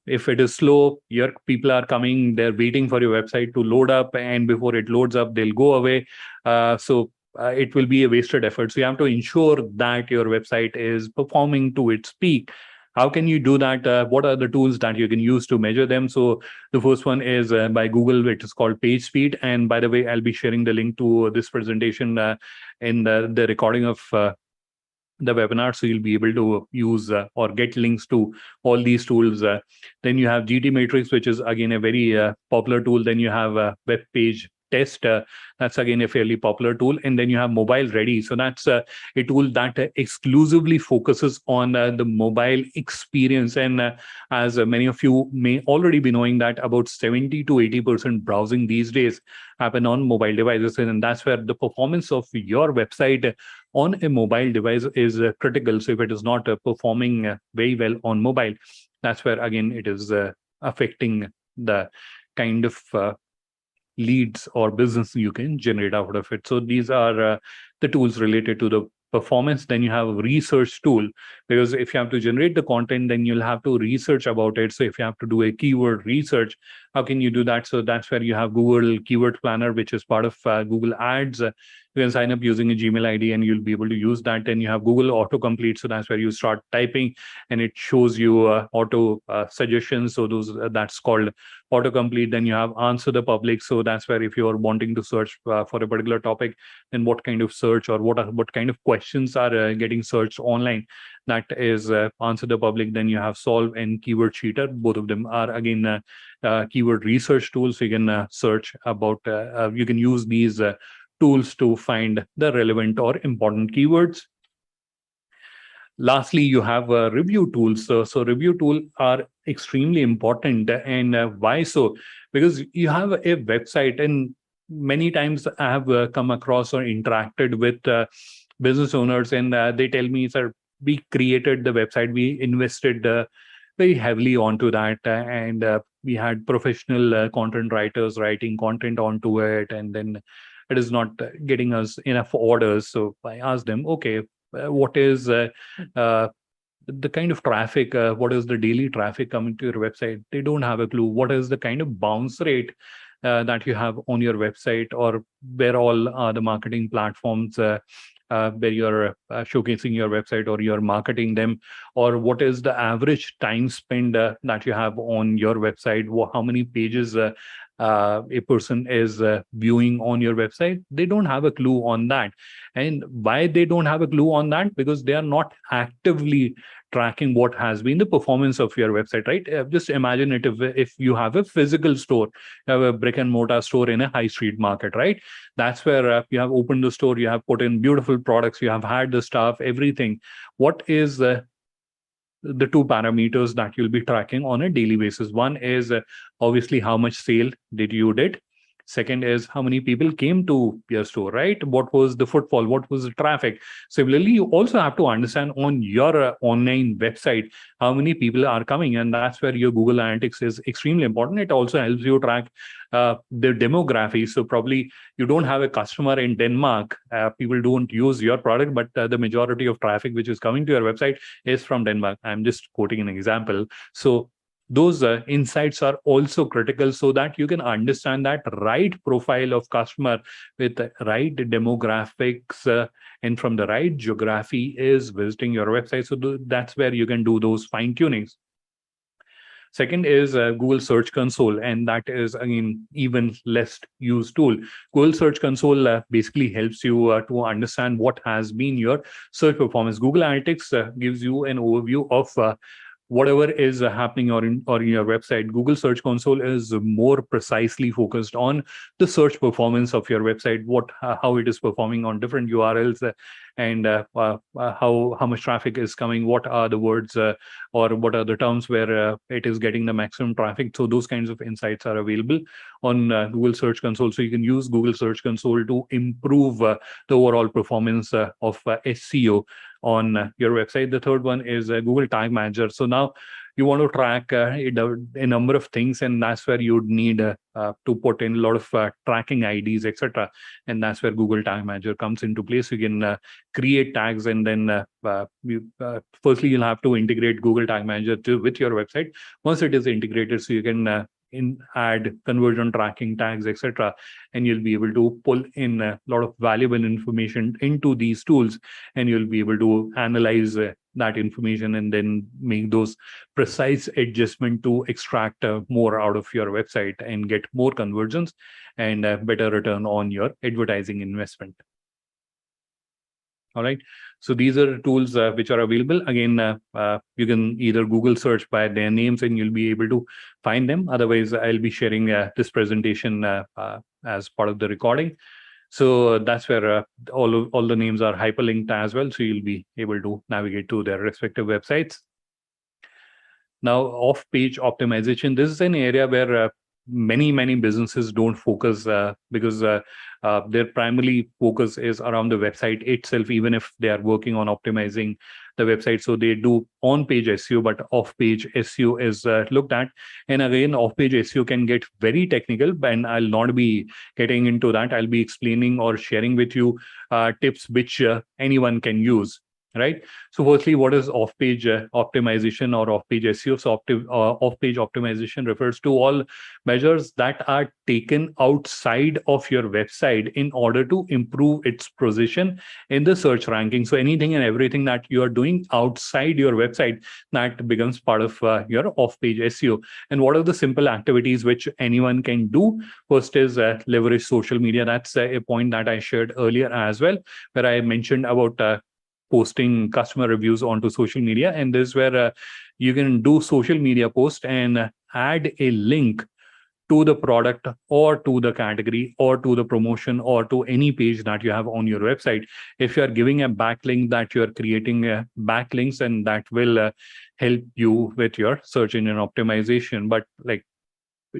S1: If it is slow, your people are coming, they're waiting for your website to load up, and before it loads up, they'll go away. So it will be a wasted effort. So you have to ensure that your website is performing to its peak. How can you do that? What are the tools that you can use to measure them? So the first one is by Google, which is called Page Speed. And by the way, I'll be sharing the link to this presentation in the recording of the webinar, so you'll be able to use or get links to all these tools. Then you have GT Matrix, which is again a very popular tool. Then you have Web Page Test. That's again a fairly popular tool. And then you have Mobile Ready. So that's a tool that exclusively focuses on the mobile experience. And as many of you may already be knowing, that about 70 to 80% browsing these days happen on mobile devices. And that's where the performance of your website on a mobile device is critical. So if it is not performing very well on mobile, that's where again it is affecting the kind of leads or business you can generate out of it. So these are the tools related to the performance. Then you have a research tool, because if you have to generate the content, then you'll have to research about it. So if you have to do a keyword research, how can you do that? So that's where you have Google Keyword Planner, which is part of Google Ads. You can sign up using a Gmail ID and you'll be able to use that. And you have Google Autocomplete. So that's where you start typing and it shows you auto suggestions. So that's called autocomplete. Then you have Answer the Public. So that's where if you're wanting to search for a particular topic, then what kind of search or what kind of questions are getting searched online, that is Answer the Public. Then you have Solve and Keyword Cheater. Both of them are again keyword research tools. So you can search about, you can use these tools to find the relevant or important keywords. Lastly, you have review tools. So review tools are extremely important. And why so? Because you have a website, and many times I have come across or interacted with business owners, and they tell me, sir, we created the website, we invested very heavily onto that, and we had professional content writers writing content onto it, and then it is not getting us enough orders. So I asked them, okay, what is the kind of traffic, what is the daily traffic coming to your website? They don't have a clue. What is the kind of bounce rate that you have on your website, or where all the marketing platforms where you're showcasing your website or you're marketing them, or what is the average time spent that you have on your website, how many pages a person is viewing on your website, they don't have a clue on that. And why they don't have a clue on that? Because they are not actively tracking what has been the performance of your website, right? Just imagine it, if you have a physical store, you have a brick and mortar store in a high street market, right? That's where you have opened the store, you have put in beautiful products, you have had the staff, everything. What is the two parameters that you'll be tracking on a daily basis? One is obviously how much sale did. Second is how many people came to your store, right? What was the footfall? What was the traffic? Similarly, you also have to understand on your online website how many people are coming, and that's where your Google Analytics is extremely important. It also helps you track the demography. So probably you don't have a customer in Denmark. People don't use your product, but the majority of traffic which is coming to your website is from Denmark. I'm just quoting an example. So those insights are also critical so that you can understand that right profile of customer with the right demographics and from the right geography is visiting your website. So that's where you can do those fine tunings. Second is Google Search Console, and that is, again, even less used tool. Google Search Console basically helps you to understand what has been your search performance. Google Analytics gives you an overview of whatever is happening in your website. Google Search Console is more precisely focused on the search performance of your website, how it is performing on different URLs, and how much traffic is coming, what are the words or what are the terms where it is getting the maximum traffic. So those kinds of insights are available on Google Search Console. So you can use Google Search Console to improve the overall performance of SEO on your website. The third one is Google Tag Manager. So now you want to track a number of things, and that's where you'd need to put in a lot of tracking IDs, etc. And that's where Google Tag Manager comes into place. You can create tags, and then firstly you'll have to integrate Google Tag Manager with your website. Once it is integrated, so you can add conversion tracking tags, etc., and you'll be able to pull in a lot of valuable information into these tools, and you'll be able to analyze that information and then make those precise adjustment to extract more out of your website and get more conversions and better return on your advertising investment. All right. So these are tools which are available. Again, you can either Google search by their names and you'll be able to find them. Otherwise, I'll be sharing this presentation as part of the recording. So that's where all the names are hyperlinked as well. So you'll be able to navigate to their respective websites. Now, off-page optimization. This is an area where many businesses don't focus because their primary focus is around the website itself, even if they are working on optimizing the website. So they do on-page SEO, but off-page SEO is looked at. And again, off-page SEO can get very technical, and I'll not be getting into that. I'll be explaining or sharing with you tips which anyone can use. Right. So firstly, what is off-page optimization or off-page SEO? So off-page optimization refers to all measures that are taken outside of your website in order to improve its position in the search ranking. So anything and everything that you are doing outside your website, that becomes part of your off-page SEO. And what are the simple activities which anyone can do? First is leverage social media. That's a point that I shared earlier as well, where I mentioned about posting customer reviews onto social media. And this is where you can do social media post and add a link to the product or to the category or to the promotion or to any page that you have on your website. If you are giving a backlink, that you are creating backlinks, and that will help you with your search engine optimization. But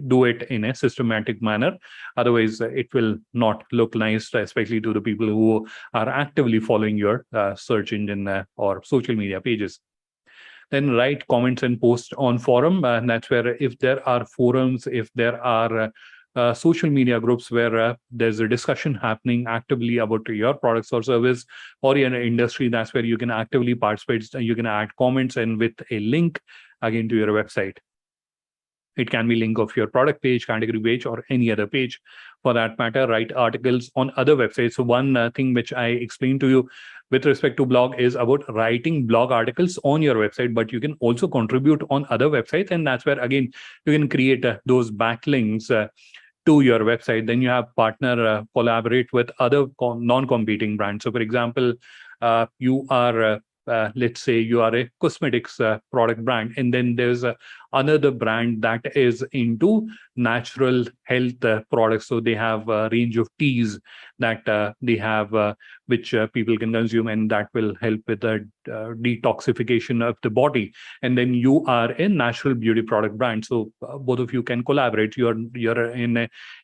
S1: do it in a systematic manner. Otherwise, it will not look nice, especially to the people who are actively following your search engine or social media pages. Then write comments and post on forum. And that's where if there are forums, if there are social media groups where there's a discussion happening actively about your products or service or your industry, that's where you can actively participate. You can add comments and with a link again to your website. It can be link of your product page, category page, or any other page for that matter. Write articles on other websites. So one thing which I explained to you with respect to blog is about writing blog articles on your website, but you can also contribute on other websites. And that's where, again, you can create those backlinks to your website. Then you have partner collaborate with other non-competing brands. So, for example, you are let's say you are a cosmetics product brand, and then there's another brand that is into natural health products. So they have a range of teas that they have, which people can consume, and that will help with the detoxification of the body. And then you are a natural beauty product brand, so both of you can collaborate. You're in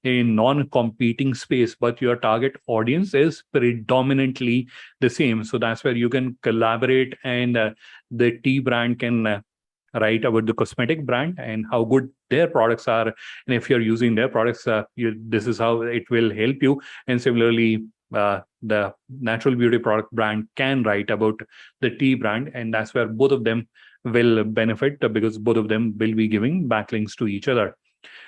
S1: a non-competing space, but your target audience is predominantly the same. So that's where you can collaborate, and the tea brand can write about the cosmetic brand and how good their products are. And if you're using their products, this is how it will help you. And similarly, the natural beauty product brand can write about the tea brand, and that's where both of them will benefit, because both of them will be giving backlinks to each other.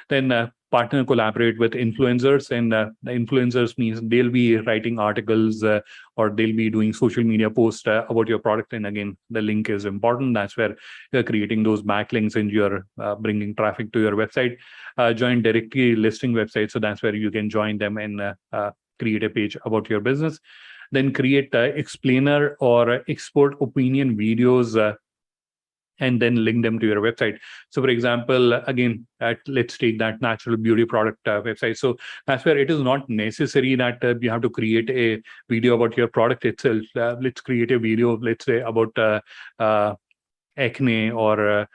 S1: Then partner collaborate with influencers, and the influencers means they'll be writing articles or they'll be doing social media posts about your product. And again, the link is important. That's where you're creating those backlinks and you're bringing traffic to your website. Join directly listing websites. So that's where you can join them and create a page about your business. Then create explainer or expert opinion videos and then link them to your website. So, for example, again, let's take that natural beauty product website. So that's where it is not necessary that you have to create a video about your product itself. Let's create a video, let's say, about acne or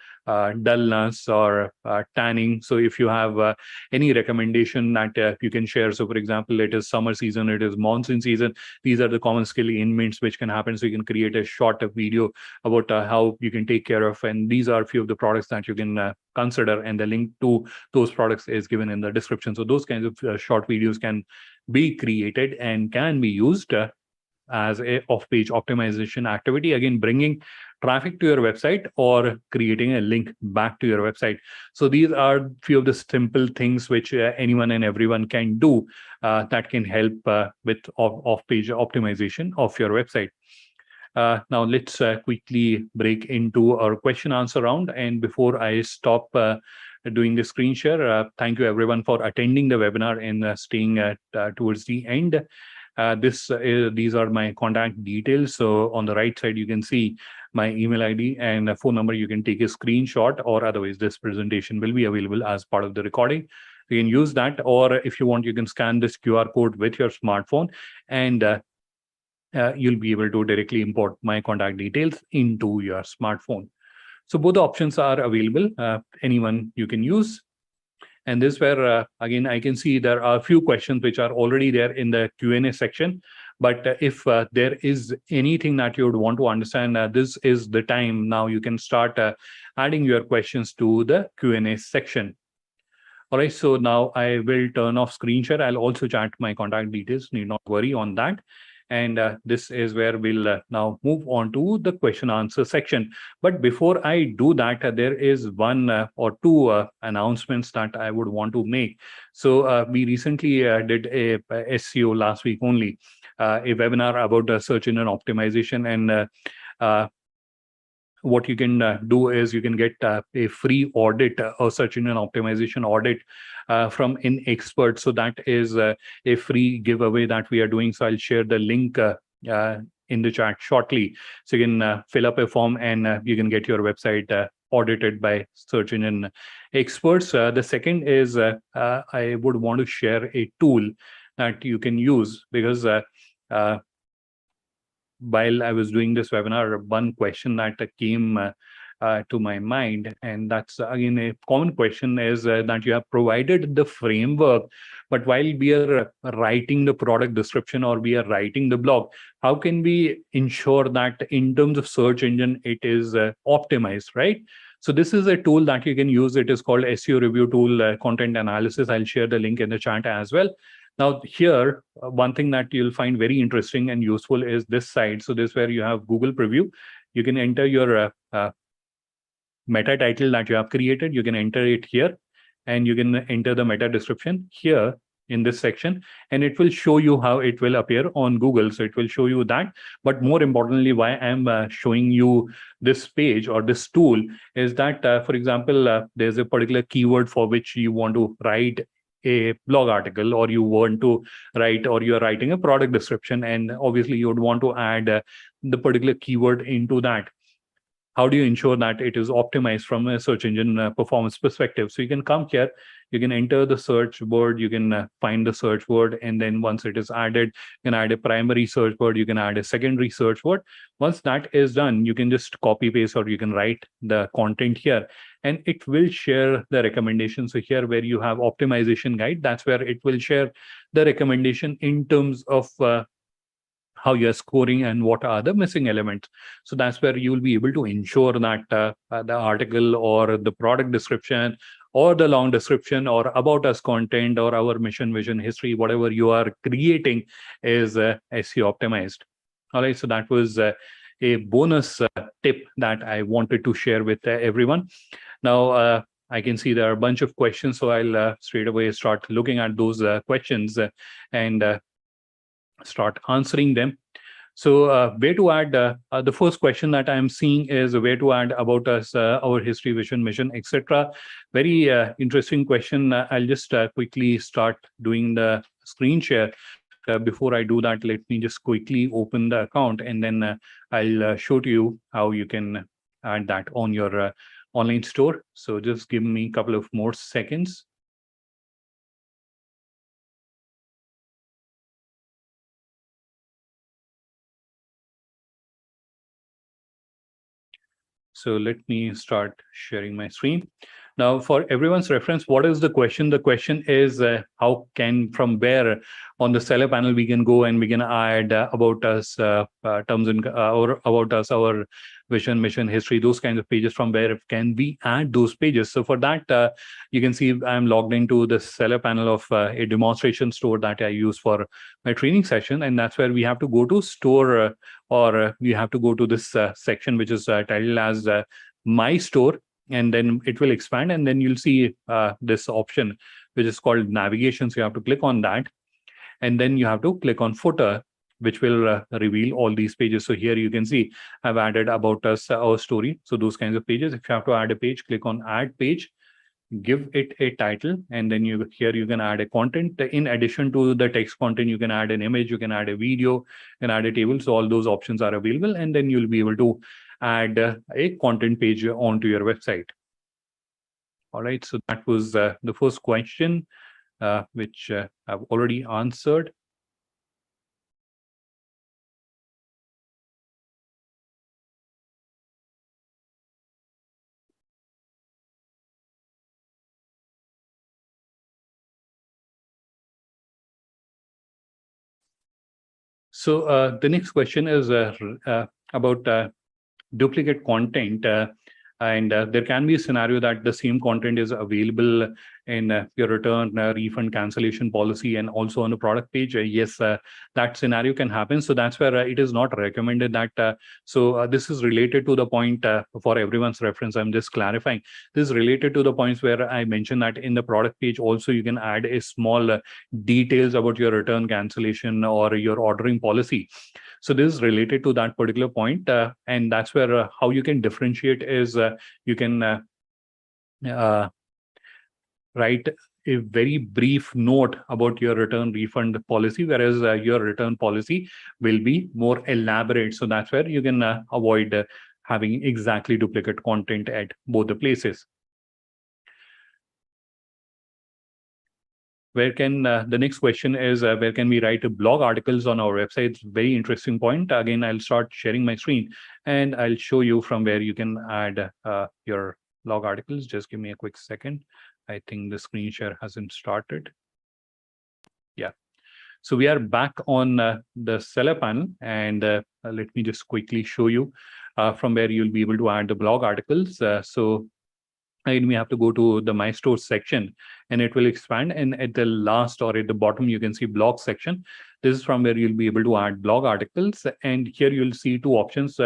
S1: dullness or tanning. So if you have any recommendation that you can share, so for example, it is summer season, it is monsoon season, these are the common skill ailments which can happen. So you can create a short video about how you can take care of, and these are a few of the products that you can consider, and the link to those products is given in the description. So those kinds of short videos can be created and can be used as a off-page optimization activity, again bringing traffic to your website or creating a link back to your website. So these are few of the simple things which anyone and everyone can do that can help with off-page optimization of your website. Now let's quickly break into our question answer round. And before I stop doing the screen share, thank you everyone for attending the webinar and staying towards the end. These are my contact details. So on the right side, you can see my email ID and a phone number. You can take a screenshot, or otherwise this presentation will be available as part of the recording. You can use that, or if you want, you can scan this QR code with your smartphone, and you'll be able to directly import my contact details into your smartphone. So both the options are available. Anyone you can use. And this is where, again, I can see there are a few questions which are already there in the Q&A section. But if there is anything that you would want to understand, this is the time. Now you can start adding your questions to the Q&A section. All right, so now I will turn off screen share. I'll also chat my contact details. Need not worry on that. And this is where we'll now move on to the question answer section. But before I do that, there is one or two announcements that I would want to make. So we recently did a SEO last week only, a webinar about search engine optimization. And what you can do is you can get a free audit or search engine optimization audit from an expert. So that is a free giveaway that we are doing. So I'll share the link in the chat shortly. So you can fill up a form and you can get your website audited by search engine experts. The second is I would want to share a tool that you can use, because while I was doing this webinar, one question that came to my mind, and that's again a common question, is that you have provided the framework, but while we are writing the product description or we are writing the blog, how can we ensure that in terms of search engine it is optimized, right? So this is a tool that you can use. It is called Seo Review Tool Content Analysis. I'll share the link in the chat as well. Now here, one thing that you'll find very interesting and useful is this side. So this is where you have Google Preview. You can enter your meta title that you have created. You can enter it here, and you can enter the meta description here in this section, and it will show you how it will appear on Google. So it will show you that. But more importantly, why I'm showing you this page or this tool is that, for example, there's a particular keyword for which you want to write a blog article, or you want to write, or you're writing a product description, and obviously you would want to add the particular keyword into that. How do you ensure that it is optimized from a search engine performance perspective? So you can come here, you can enter the search word, you can find the search word, and then once it is added, you can add a primary search word, you can add a secondary search word. Once that is done, you can just copy paste, or you can write the content here, and it will share the recommendation. So here where you have optimization guide, that's where it will share the recommendation in terms of how you're scoring and what are the missing elements. So that's where you will be able to ensure that the article or the product description or the long description or about us content or our mission, vision, history, whatever you are creating is SEO optimized. All right, so that was a bonus tip that I wanted to share with everyone. Now, I can see there are a bunch of questions, so I'll straight away start looking at those questions and start answering them. So where to add, the first question that I'm seeing is where to add about us, our history, vision, mission, etc. Very interesting question. I'll just quickly start doing the screen share. Before I do that, let me just quickly open the account, and then I'll show to you how you can add that on your online store. So just give me a couple of more seconds. So let me start sharing my screen. Now, for everyone's reference, what is the question? The question is how can, from where on the seller panel we can go and we can add about us, terms and or about us, our vision, mission, history, those kinds of pages. From where can we add those pages? So for that, you can see I'm logged into the seller panel of a demonstration store that I use for my training session, and that's where we have to go to store, or we have to go to this section which is titled as my store, and then it will expand, and then you'll see this option which is called navigation. So you have to click on that, and then you have to click on footer, which will reveal all these pages. So here you can see I've added about us, our story. So those kinds of pages. If you have to add a page, click on add page, give it a title, and then here you can add a content. In addition to the text content, you can add an image, you can add a video, you can add a table. So all those options are available, and then you'll be able to add a content page onto your website. All right, so that was the first question, which I've already answered. So the next question is about duplicate content. And there can be a scenario that the same content is available in your return, refund, cancellation policy, and also on the product page. Yes, that scenario can happen. So that's where it is not recommended that. So this is related to the point for everyone's reference. I'm just clarifying. This is related to the points where I mentioned that in the product page also you can add a small details about your return, cancellation, or your ordering policy. So this is related to that particular point, and that's where how you can differentiate is you can write a very brief note about your return refund policy, whereas your return policy will be more elaborate. So that's where you can avoid having exactly duplicate content at both the places. Where can the next question is where can we write blog articles on our website? Very interesting point. Again, I'll start sharing my screen and I'll show you from where you can add your blog articles. Just give me a quick second. I think the screen share hasn't started. Yeah. So we are back on the seller panel, and let me just quickly show you from where you'll be able to add the blog articles. So again, we have to go to the My Store section, and it will expand. And at the last or at the bottom, you can see blog section. This is from where you'll be able to add blog articles. And here you'll see two options,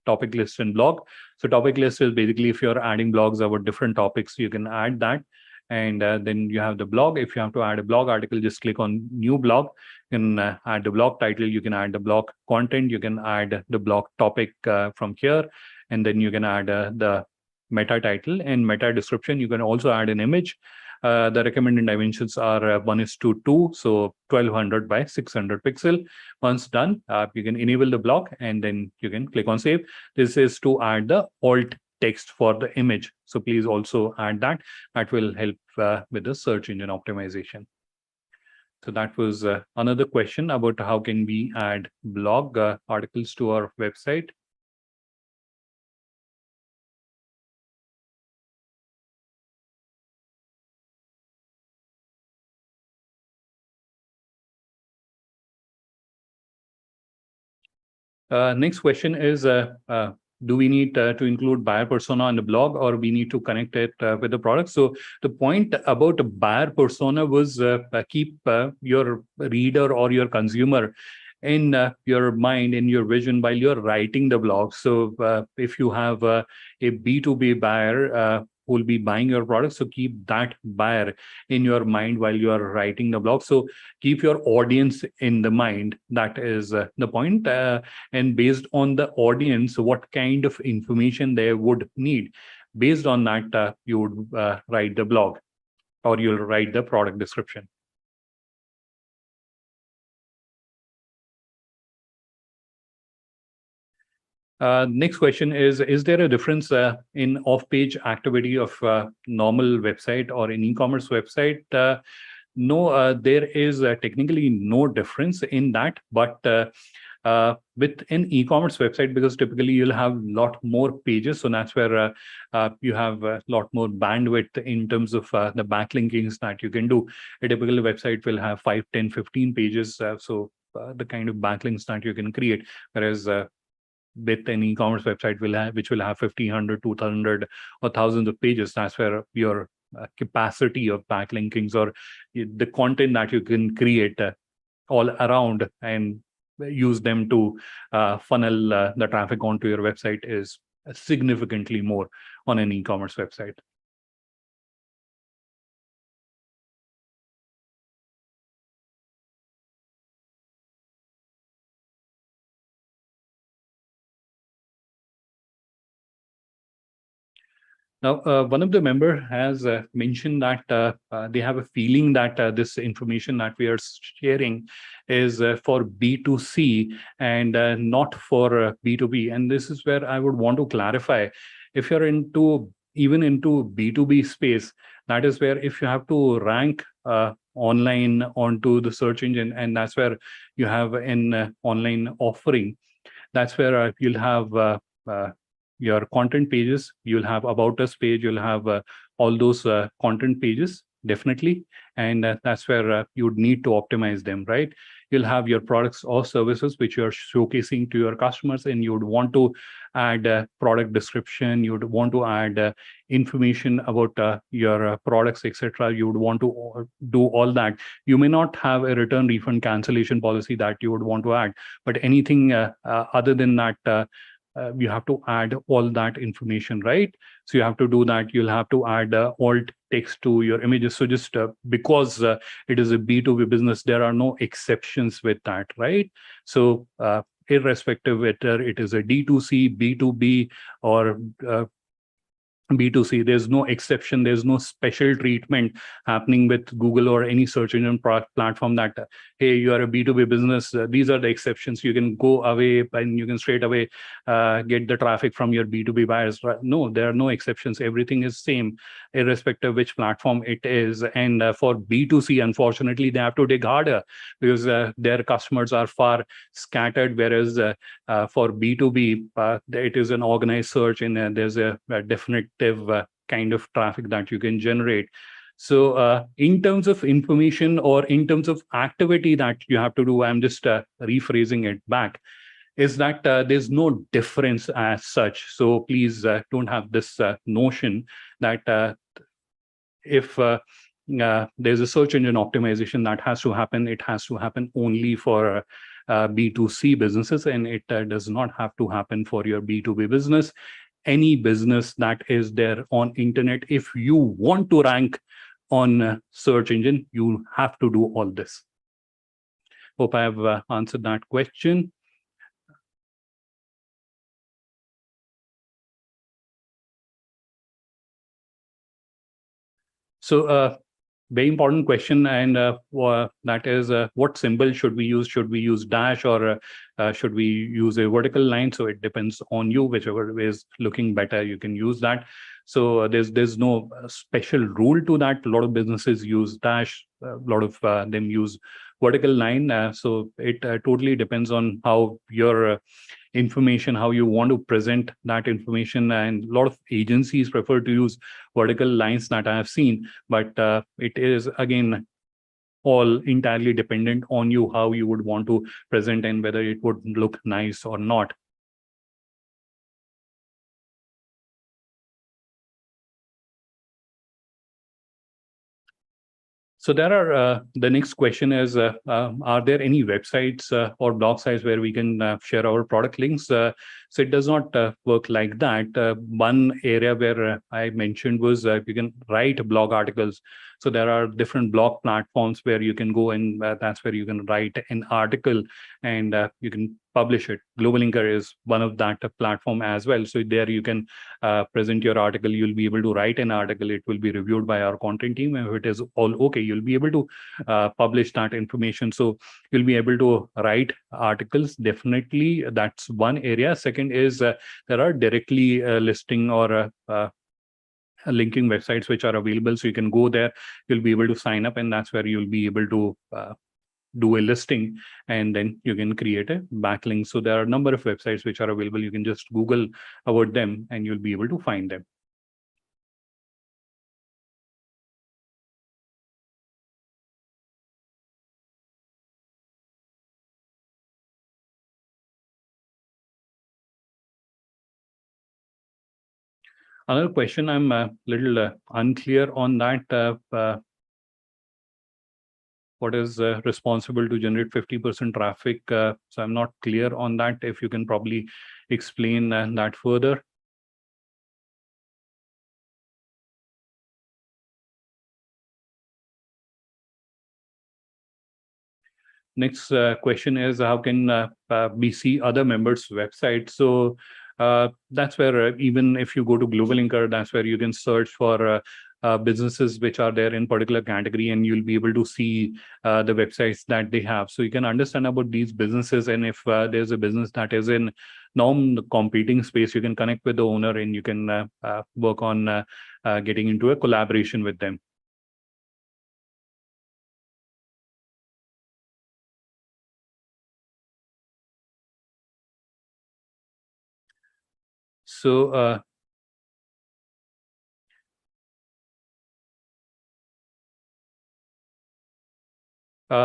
S1: topic list and blog. So topic list is basically if you're adding blogs about different topics, you can add that. And then you have the blog. If you have to add a blog article, just click on new blog. You can add the blog title. You can add the blog content. You can add the blog topic from here. And then you can add the meta title and meta description. You can also add an image. The recommended dimensions are 1:2, so 1200 by 600 pixel. Once done, you can enable the block and then you can click on save. This is to add the alt text for the image. So please also add that. That will help with the search engine optimization. So that was another question about how can we add blog articles to our website. Next question is, do we need to include buyer persona in the blog, or we need to connect it with the product? So the point about a buyer persona was keep your reader or your consumer in your mind, in your vision while you're writing the blog. So if you have a B2B buyer who will be buying your product, so keep that buyer in your mind while you are writing the blog. So keep your audience in the mind. That is the point. And based on the audience, what kind of information they would need. Based on that, you would write the blog, or you'll write the product description. Next question is there a difference in off-page activity of normal website or an e-commerce website? No, there is technically no difference in that, but with an e-commerce website, because typically you'll have a lot more pages, so that's where you have a lot more bandwidth in terms of the backlinkings that you can do. A typical website will have 5, 10, 15 pages, so the kind of backlinks that you can create, whereas with an e-commerce website which will have 50, 100, 200 or thousands of pages, that's where your capacity of backlinkings or the content that you can create all around and use them to funnel the traffic onto your website is significantly more on an e-commerce website. Now, one of the member has mentioned that they have a feeling that this information that we are sharing is for B2C and not for B2B. And this is where I would want to clarify. If you're even into B2B space, that is where if you have to rank online onto the search engine, and that's where you have an online offering, that's where you'll have your content pages, you'll have about us page, you'll have all those content pages, definitely. And that's where you would need to optimize them, right? You'll have your products or services which you're showcasing to your customers, and you would want to add product description, you would want to add information about your products, etc. You would want to do all that. You may not have a return, refund, cancellation policy that you would want to add, but anything other than that, you have to add all that information, right? So you have to do that. You'll have to add alt text to your images. So just because it is a B2B business, there are no exceptions with that, right? So irrespective whether it is a D2C, B2B, or B2C, there's no exception, there's no special treatment happening with Google or any search engine platform that, hey, you are a B2B business, these are the exceptions. You can go away and you can straight away get the traffic from your B2B buyers. No, there are no exceptions. Everything is same, irrespective which platform it is. And for B2C, unfortunately, they have to dig harder because their customers are far scattered, whereas for B2B, it is an organized search, and there's a definitive kind of traffic that you can generate. So in terms of information or in terms of activity that you have to do, I'm just rephrasing it back, is that there's no difference as such. So please don't have this notion that if there's a search engine optimization that has to happen, it has to happen only for B2C businesses, and it does not have to happen for your B2B business. Any business that is there on internet, if you want to rank on search engine, you have to do all this. Hope I have answered that question. So very important question, and that is what symbol should we use? Should we use dash, or should we use a vertical line? So it depends on you. Whichever is looking better, you can use that. So there's no special rule to that. A lot of businesses use dash. A lot of them use vertical line. So it totally depends on how your information, how you want to present that information. And a lot of agencies prefer to use vertical lines that I have seen, but it is again all entirely dependent on you, how you would want to present and whether it would look nice or not. So there are the next question is, are there any websites or blog sites where we can share our product links? So it does not work like that. One area where I mentioned was you can write blog articles. So there are different blog platforms where you can go, and that's where you can write an article and you can publish it. GlobalLinker is one of that platform as well. So there you can present your article. You'll be able to write an article. It will be reviewed by our content team. If it is all okay, you'll be able to publish that information. So you'll be able to write articles. Definitely, that's one area. Second is there are directly listing or linking websites which are available. So you can go there. You'll be able to sign up, and that's where you'll be able to do a listing, and then you can create a backlink. So there are a number of websites which are available. You can just Google about them and you'll be able to find them. Another question, I'm a little unclear on that. What is responsible to generate 50% traffic? So I'm not clear on that. If you can probably explain that further. Next question is, how can we see other members' websites? So that's where even if you go to GlobalLinker, that's where you can search for businesses which are there in particular category, and you'll be able to see the websites that they have. So you can understand about these businesses, and if there's a business that is in non-competing space, you can connect with the owner and you can work on getting into a collaboration with them. So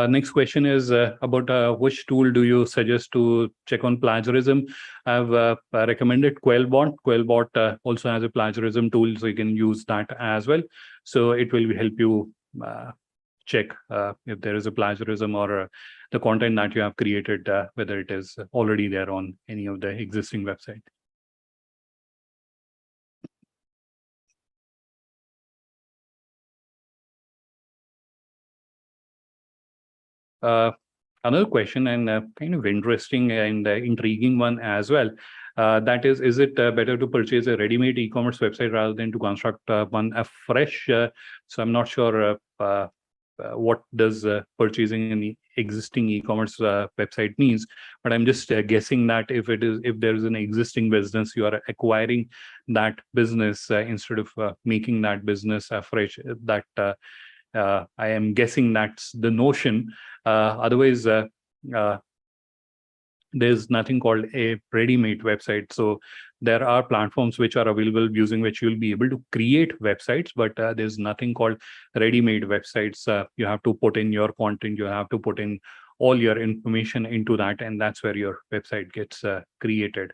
S1: next question is about which tool do you suggest to check on plagiarism? I've recommended Quellbot. Quellbot also has a plagiarism tool, so you can use that as well. So it will help you check if there is a plagiarism or the content that you have created, whether it is already there on any of the existing website. Another question, and kind of interesting and intriguing one as well. That is it better to purchase a ready-made e-commerce website rather than to construct one afresh? So I'm not sure what does purchasing an existing e-commerce website means, but I'm just guessing that if there is an existing business, you are acquiring that business instead of making that business afresh. That I am guessing that's the notion. Otherwise, there's nothing called a ready-made website. So there are platforms which are available using which you'll be able to create websites, but there's nothing called ready-made websites. You have to put in your content, you have to put in all your information into that, and that's where your website gets created.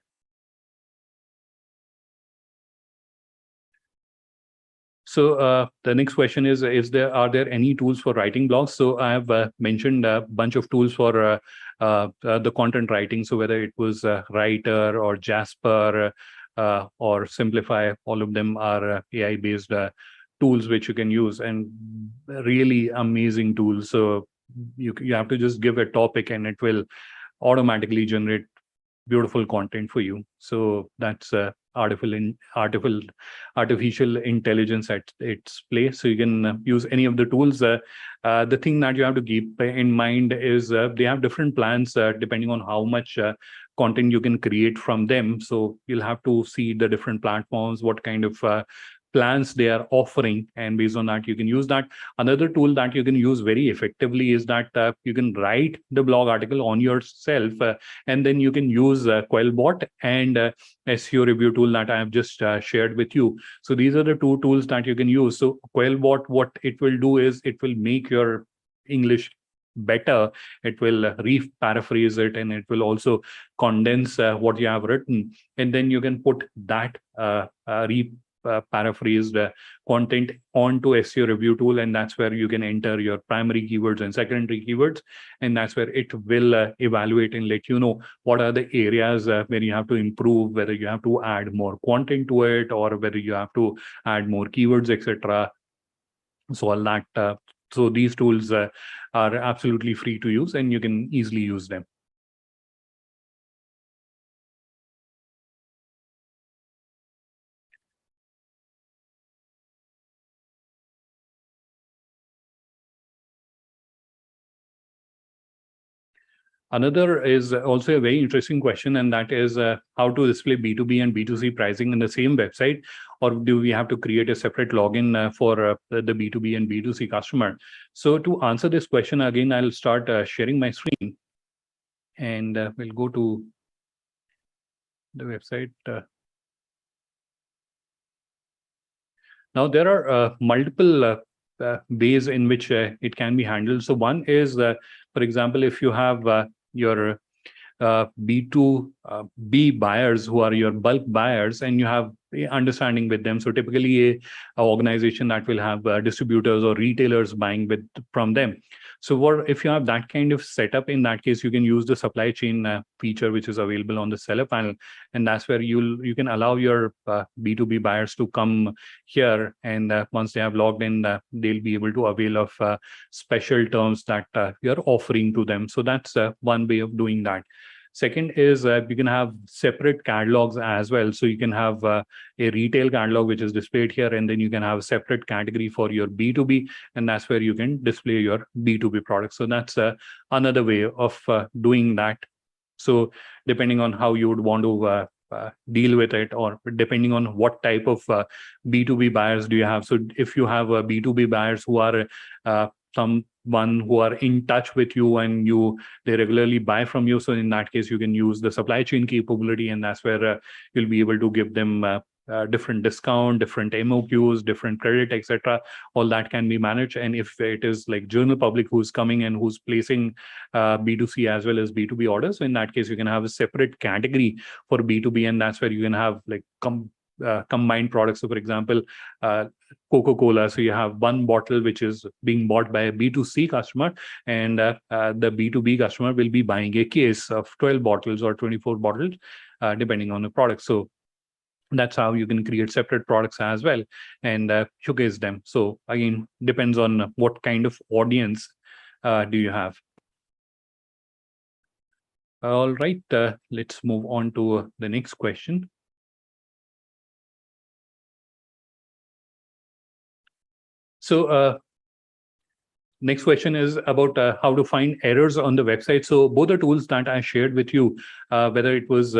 S1: So the next question is are there any tools for writing blogs? So I have mentioned a bunch of tools for the content writing. So whether it was Writer or Jasper or Simplify, all of them are AI-based tools which you can use, and really amazing tools. So you have to just give a topic and it will automatically generate beautiful content for you. So that's artificial intelligence at its place. So you can use any of the tools. The thing that you have to keep in mind is they have different plans depending on how much content you can create from them. So you'll have to see the different platforms, what kind of plans they are offering, and based on that you can use that. Another tool that you can use very effectively is that you can write the blog article on yourself, and then you can use Quellbot and SEO Review Tool that I have just shared with you. So these are the two tools that you can use. So Quellbot, what it will do is it will make your English better. It will re-paraphrase it, and it will also condense what you have written, and then you can put that paraphrased content onto SEO Review Tool, and that's where you can enter your primary keywords and secondary keywords, and that's where it will evaluate and let you know what are the areas where you have to improve, whether you have to add more content to it, or whether you have to add more keywords, etc. So all that. So these tools are absolutely free to use, and you can easily use them. Another is also a very interesting question, and that is how to display B2B and B2C pricing in the same website, or do we have to create a separate login for the B2B and B2C customer? So to answer this question, again, I'll start sharing my screen, and we'll go to the website. Now, there are multiple ways in which it can be handled. So one is, for example, if you have your B2B buyers who are your bulk buyers, and you have a understanding with them. So typically a organization that will have distributors or retailers buying from them. So what if you have that kind of setup? In that case, you can use the supply chain feature, which is available on the seller panel, and that's where you can allow your B2B buyers to come here, and once they have logged in, they'll be able to avail of special terms that you're offering to them. So that's one way of doing that. Second is you can have separate catalogs as well. So you can have a retail catalog, which is displayed here, and then you can have a separate category for your B2B, and that's where you can display your B2B products. So that's another way of doing that. So depending on how you would want to deal with it, or depending on what type of B2B buyers do you have. So if you have B2B buyers who are someone who are in touch with you and they regularly buy from you, so in that case you can use the supply chain capability, and that's where you'll be able to give them different discount, different MOQs, different credit, etc. All that can be managed. And if it is like general public who's coming and who's placing B2C as well as B2B orders, so in that case you can have a separate category for B2B, and that's where you can have like combined products. So for example, Coca-Cola, so you have one bottle which is being bought by a B2C customer, and the B2B customer will be buying a case of 12 bottles or 24 bottles, depending on the product. So that's how you can create separate products as well and showcase them. So again, depends on what kind of audience do you have. All right, let's move on to the next question. So next question is about how to find errors on the website. So both the tools that I shared with you, whether it was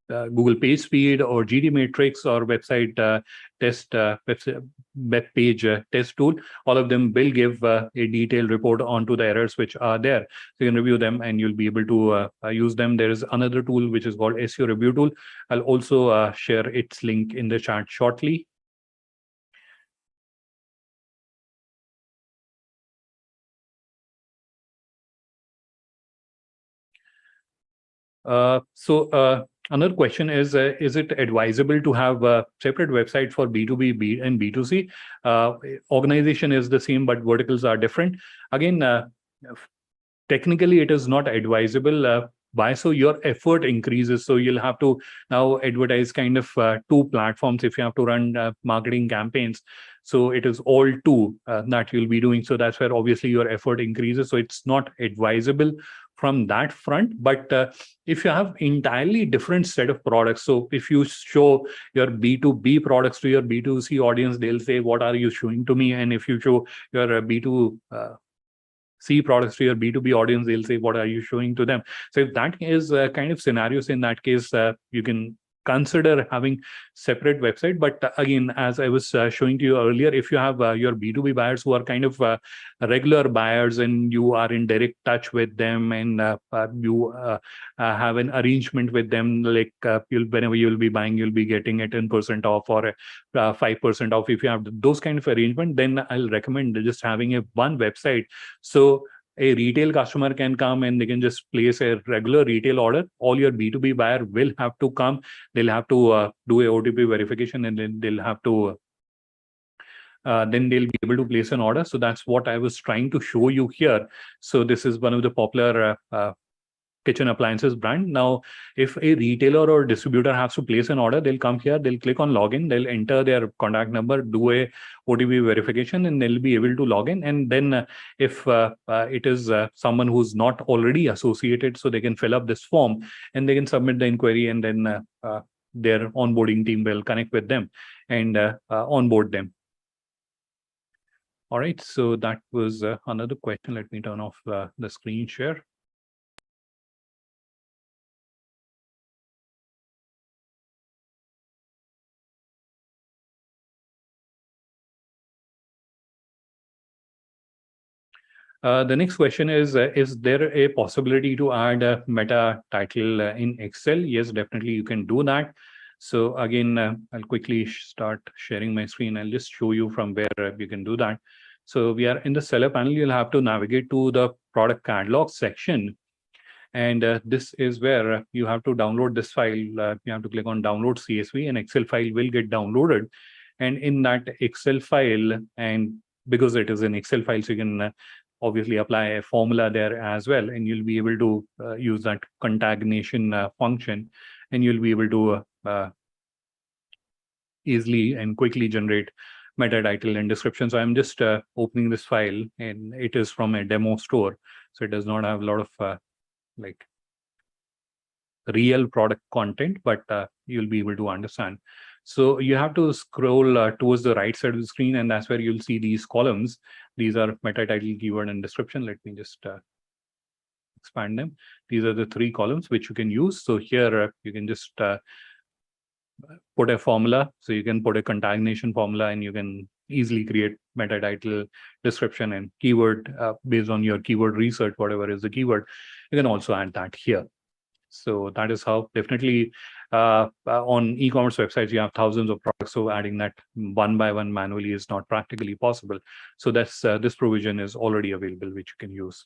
S1: Google Page Speed or GD Matrix or website test, web page test tool, all of them will give a detailed report onto the errors which are there. So you can review them and you'll be able to use them. There is another tool which is called SEO Review Tool. I'll also share its link in the chat shortly. Another question is it advisable to have a separate website for B2B and B2C? Organization is the same, but verticals are different. Again, technically, it is not advisable. Why? So your effort increases. So you'll have to now advertise kind of two platforms if you have to run marketing campaigns. So it is all two that you'll be doing. So that's where obviously your effort increases. So it's not advisable from that front. But if you have entirely different set of products, so if you show your B2B products to your B2C audience, they'll say, what are you showing to me? And if you show your B2C products to your B2B audience, they'll say, what are you showing to them? So if that is kind of scenarios, in that case, you can consider having separate website. But again, as I was showing to you earlier, if you have your B2B buyers who are kind of regular buyers and you are in direct touch with them, and you have an arrangement with them, like whenever you'll be buying, you'll be getting a 10% off or 5% off. If you have those kind of arrangement, then I'll recommend just having a one website. So a retail customer can come and they can just place a regular retail order. All your B2B buyer will have to come. They'll have to do a OTP verification, and then they'll have to then they'll be able to place an order. So that's what I was trying to show you here. So this is one of the popular kitchen appliances brand. Now, if a retailer or distributor has to place an order, they'll come here, they'll click on login, they'll enter their contact number, do a OTP verification, and they'll be able to log in. And then if it is someone who's not already associated, so they can fill up this form and they can submit the inquiry, and then their onboarding team will connect with them and onboard them. All right, so that was another question. Let me turn off the screen share. The next question is there a possibility to add a meta title in Excel? Yes, definitely you can do that. So again, I'll quickly start sharing my screen. I'll just show you from where you can do that. So we are in the seller panel. You'll have to navigate to the product catalog section. And this is where you have to download this file. You have to click on download CSV, and Excel file will get downloaded. And in that Excel file, and because it is an Excel file, so you can obviously apply a formula there as well, and you'll be able to use that concatenation function, and you'll be able to easily and quickly generate meta title and description. So I'm just opening this file, and it is from a demo store, so it does not have a lot of like real product content, but you'll be able to understand. So you have to scroll towards the right side of the screen, and that's where you'll see these columns. These are meta title, keyword, and description. Let me just expand them. These are the three columns which you can use. So here you can just put a formula. So you can put a concatenation formula, and you can easily create meta title, description, and keyword based on your keyword research, whatever is the keyword. You can also add that here. So that is how. Definitely on e-commerce websites, you have thousands of products. So adding that one by one manually is not practically possible. So that's this provision is already available, which you can use.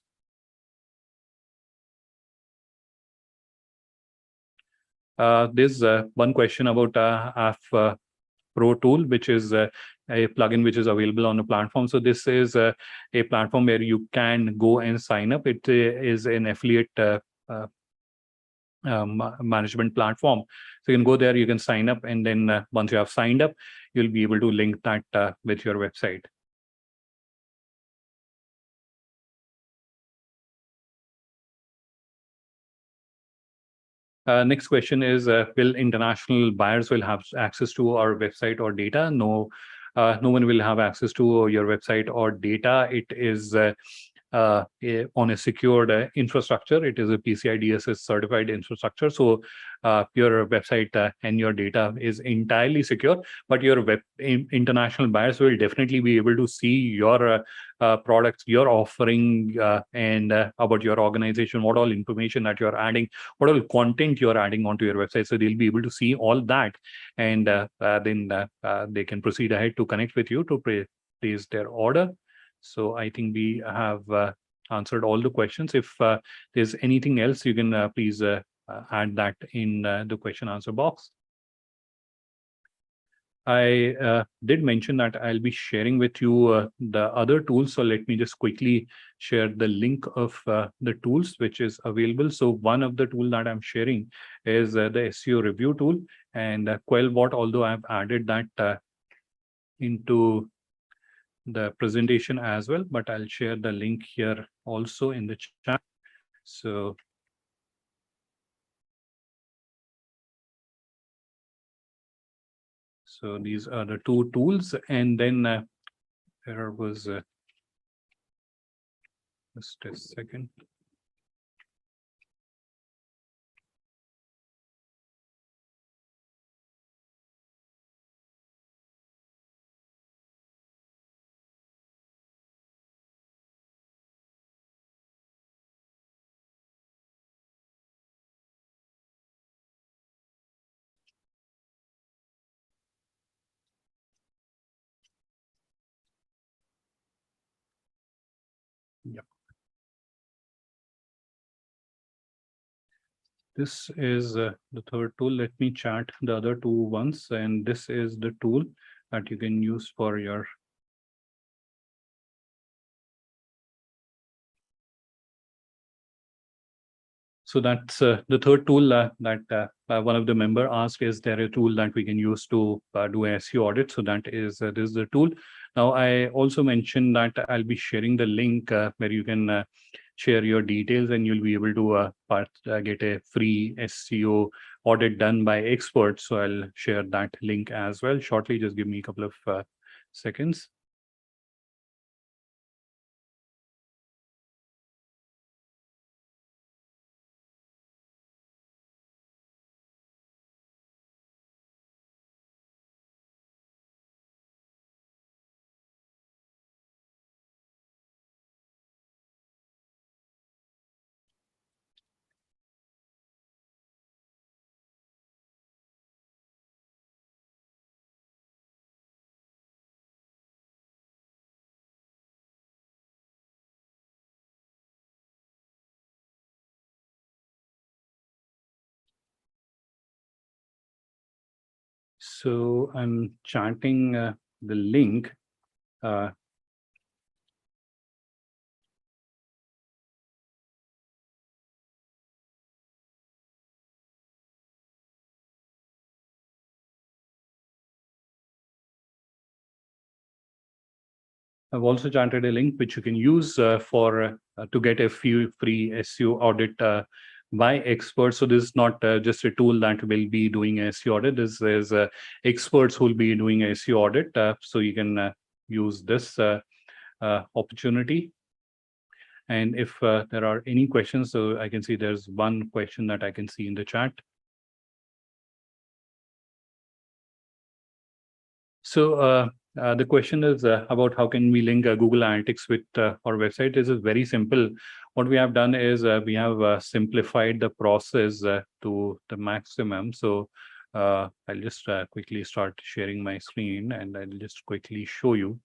S1: There's one question about AF Pro tool, which is a plugin which is available on the platform. So this is a platform where you can go and sign up. It is an affiliate management platform. So you can go there, you can sign up, and then once you have signed up, you'll be able to link that with your website. Next question is, will international buyers will have access to our website or data? No, no one will have access to your website or data. It is on a secured infrastructure. It is a PCI DSS certified infrastructure. So your website and your data is entirely secure, but your international buyers will definitely be able to see your products, your offering, and about your organization, what all information that you're adding, what all content you're adding onto your website. So they'll be able to see all that, and then they can proceed ahead to connect with you to place their order. So I think we have answered all the questions. If there's anything else, you can please add that in the question answer box. I did mention that I'll be sharing with you the other tools. So let me just quickly share the link of the tools which is available. So one of the tool that I'm sharing is the Seo Review Tool, and Quellbot, although I've added that into the presentation as well, but I'll share the link here also in the chat. So these are the two tools, and then there was just a second. Yep. This is the third tool. Let me chat the other two ones, and this is the tool that you can use for your. So that's the third tool that one of the member asked, is there a tool that we can use to do a SEO audit? So that is this is the tool. Now, I also mentioned that I'll be sharing the link where you can share your details, and you'll be able to get a free SEO audit done by experts. So I'll share that link as well shortly. Just give me a couple of seconds. So I'm chatting the link. I've also chatted a link which you can use for to get a few free SEO audit by experts. So this is not just a tool that will be doing a SEO audit. This is experts who will be doing a SEO audit. So you can use this opportunity. And if there are any questions, so I can see there's one question that I can see in the chat. So the question is about how can we link Google Analytics with our website. This is very simple. What we have done is we have simplified the process to the maximum. So I'll just quickly start sharing my screen, and I'll just quickly show you.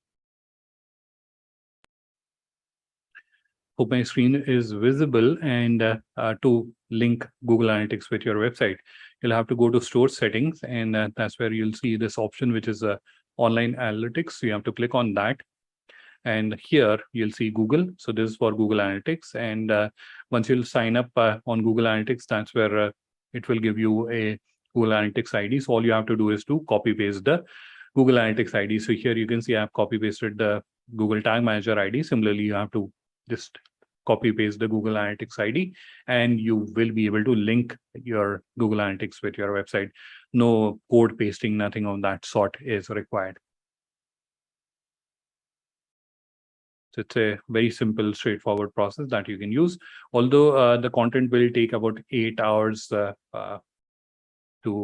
S1: Hope my screen is visible. And to link Google Analytics with your website, you'll have to go to store settings, and that's where you'll see this option, which is online analytics. So you have to click on that. And here you'll see Google. So this is for Google Analytics. And once you'll sign up on Google Analytics, that's where it will give you a Google Analytics ID. So all you have to do is to copy paste the Google Analytics ID. So here you can see I've copy pasted the Google Tag Manager ID. Similarly, you have to just copy paste the Google Analytics ID, and you will be able to link your Google Analytics with your website. No code pasting, nothing of that sort is required. So it's a very simple, straightforward process that you can use. Although the content will take about 8 hours to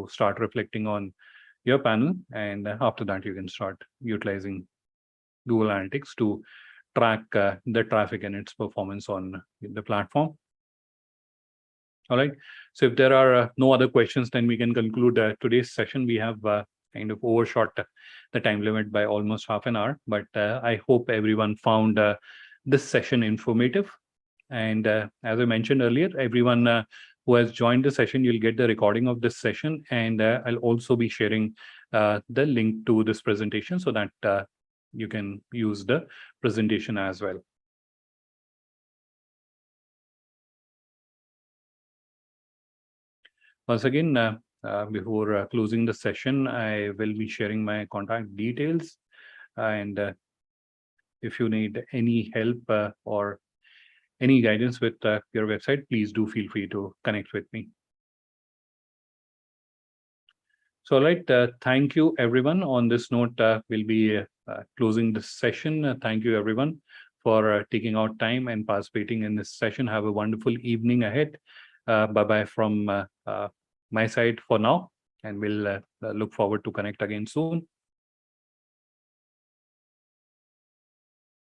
S1: start reflecting on your panel. And after that, you can start utilizing Google Analytics to track the traffic and its performance on the platform. All right. So if there are no other questions, then we can conclude today's session. We have kind of overshot the time limit by almost half an hour, but I hope everyone found this session informative. And as I mentioned earlier, everyone who has joined the session, you'll get the recording of this session. And I'll also be sharing the link to this presentation so that you can use the presentation as well. Once again, before closing the session, I will be sharing my contact details. And if you need any help or any guidance with your website, please do feel free to connect with me. So, all right, thank you, everyone. On this note, we'll be closing this session. Thank you, everyone, for taking out time and participating in this session. Have a wonderful evening ahead. Bye-bye from my side for now, and we'll look forward to connect again soon.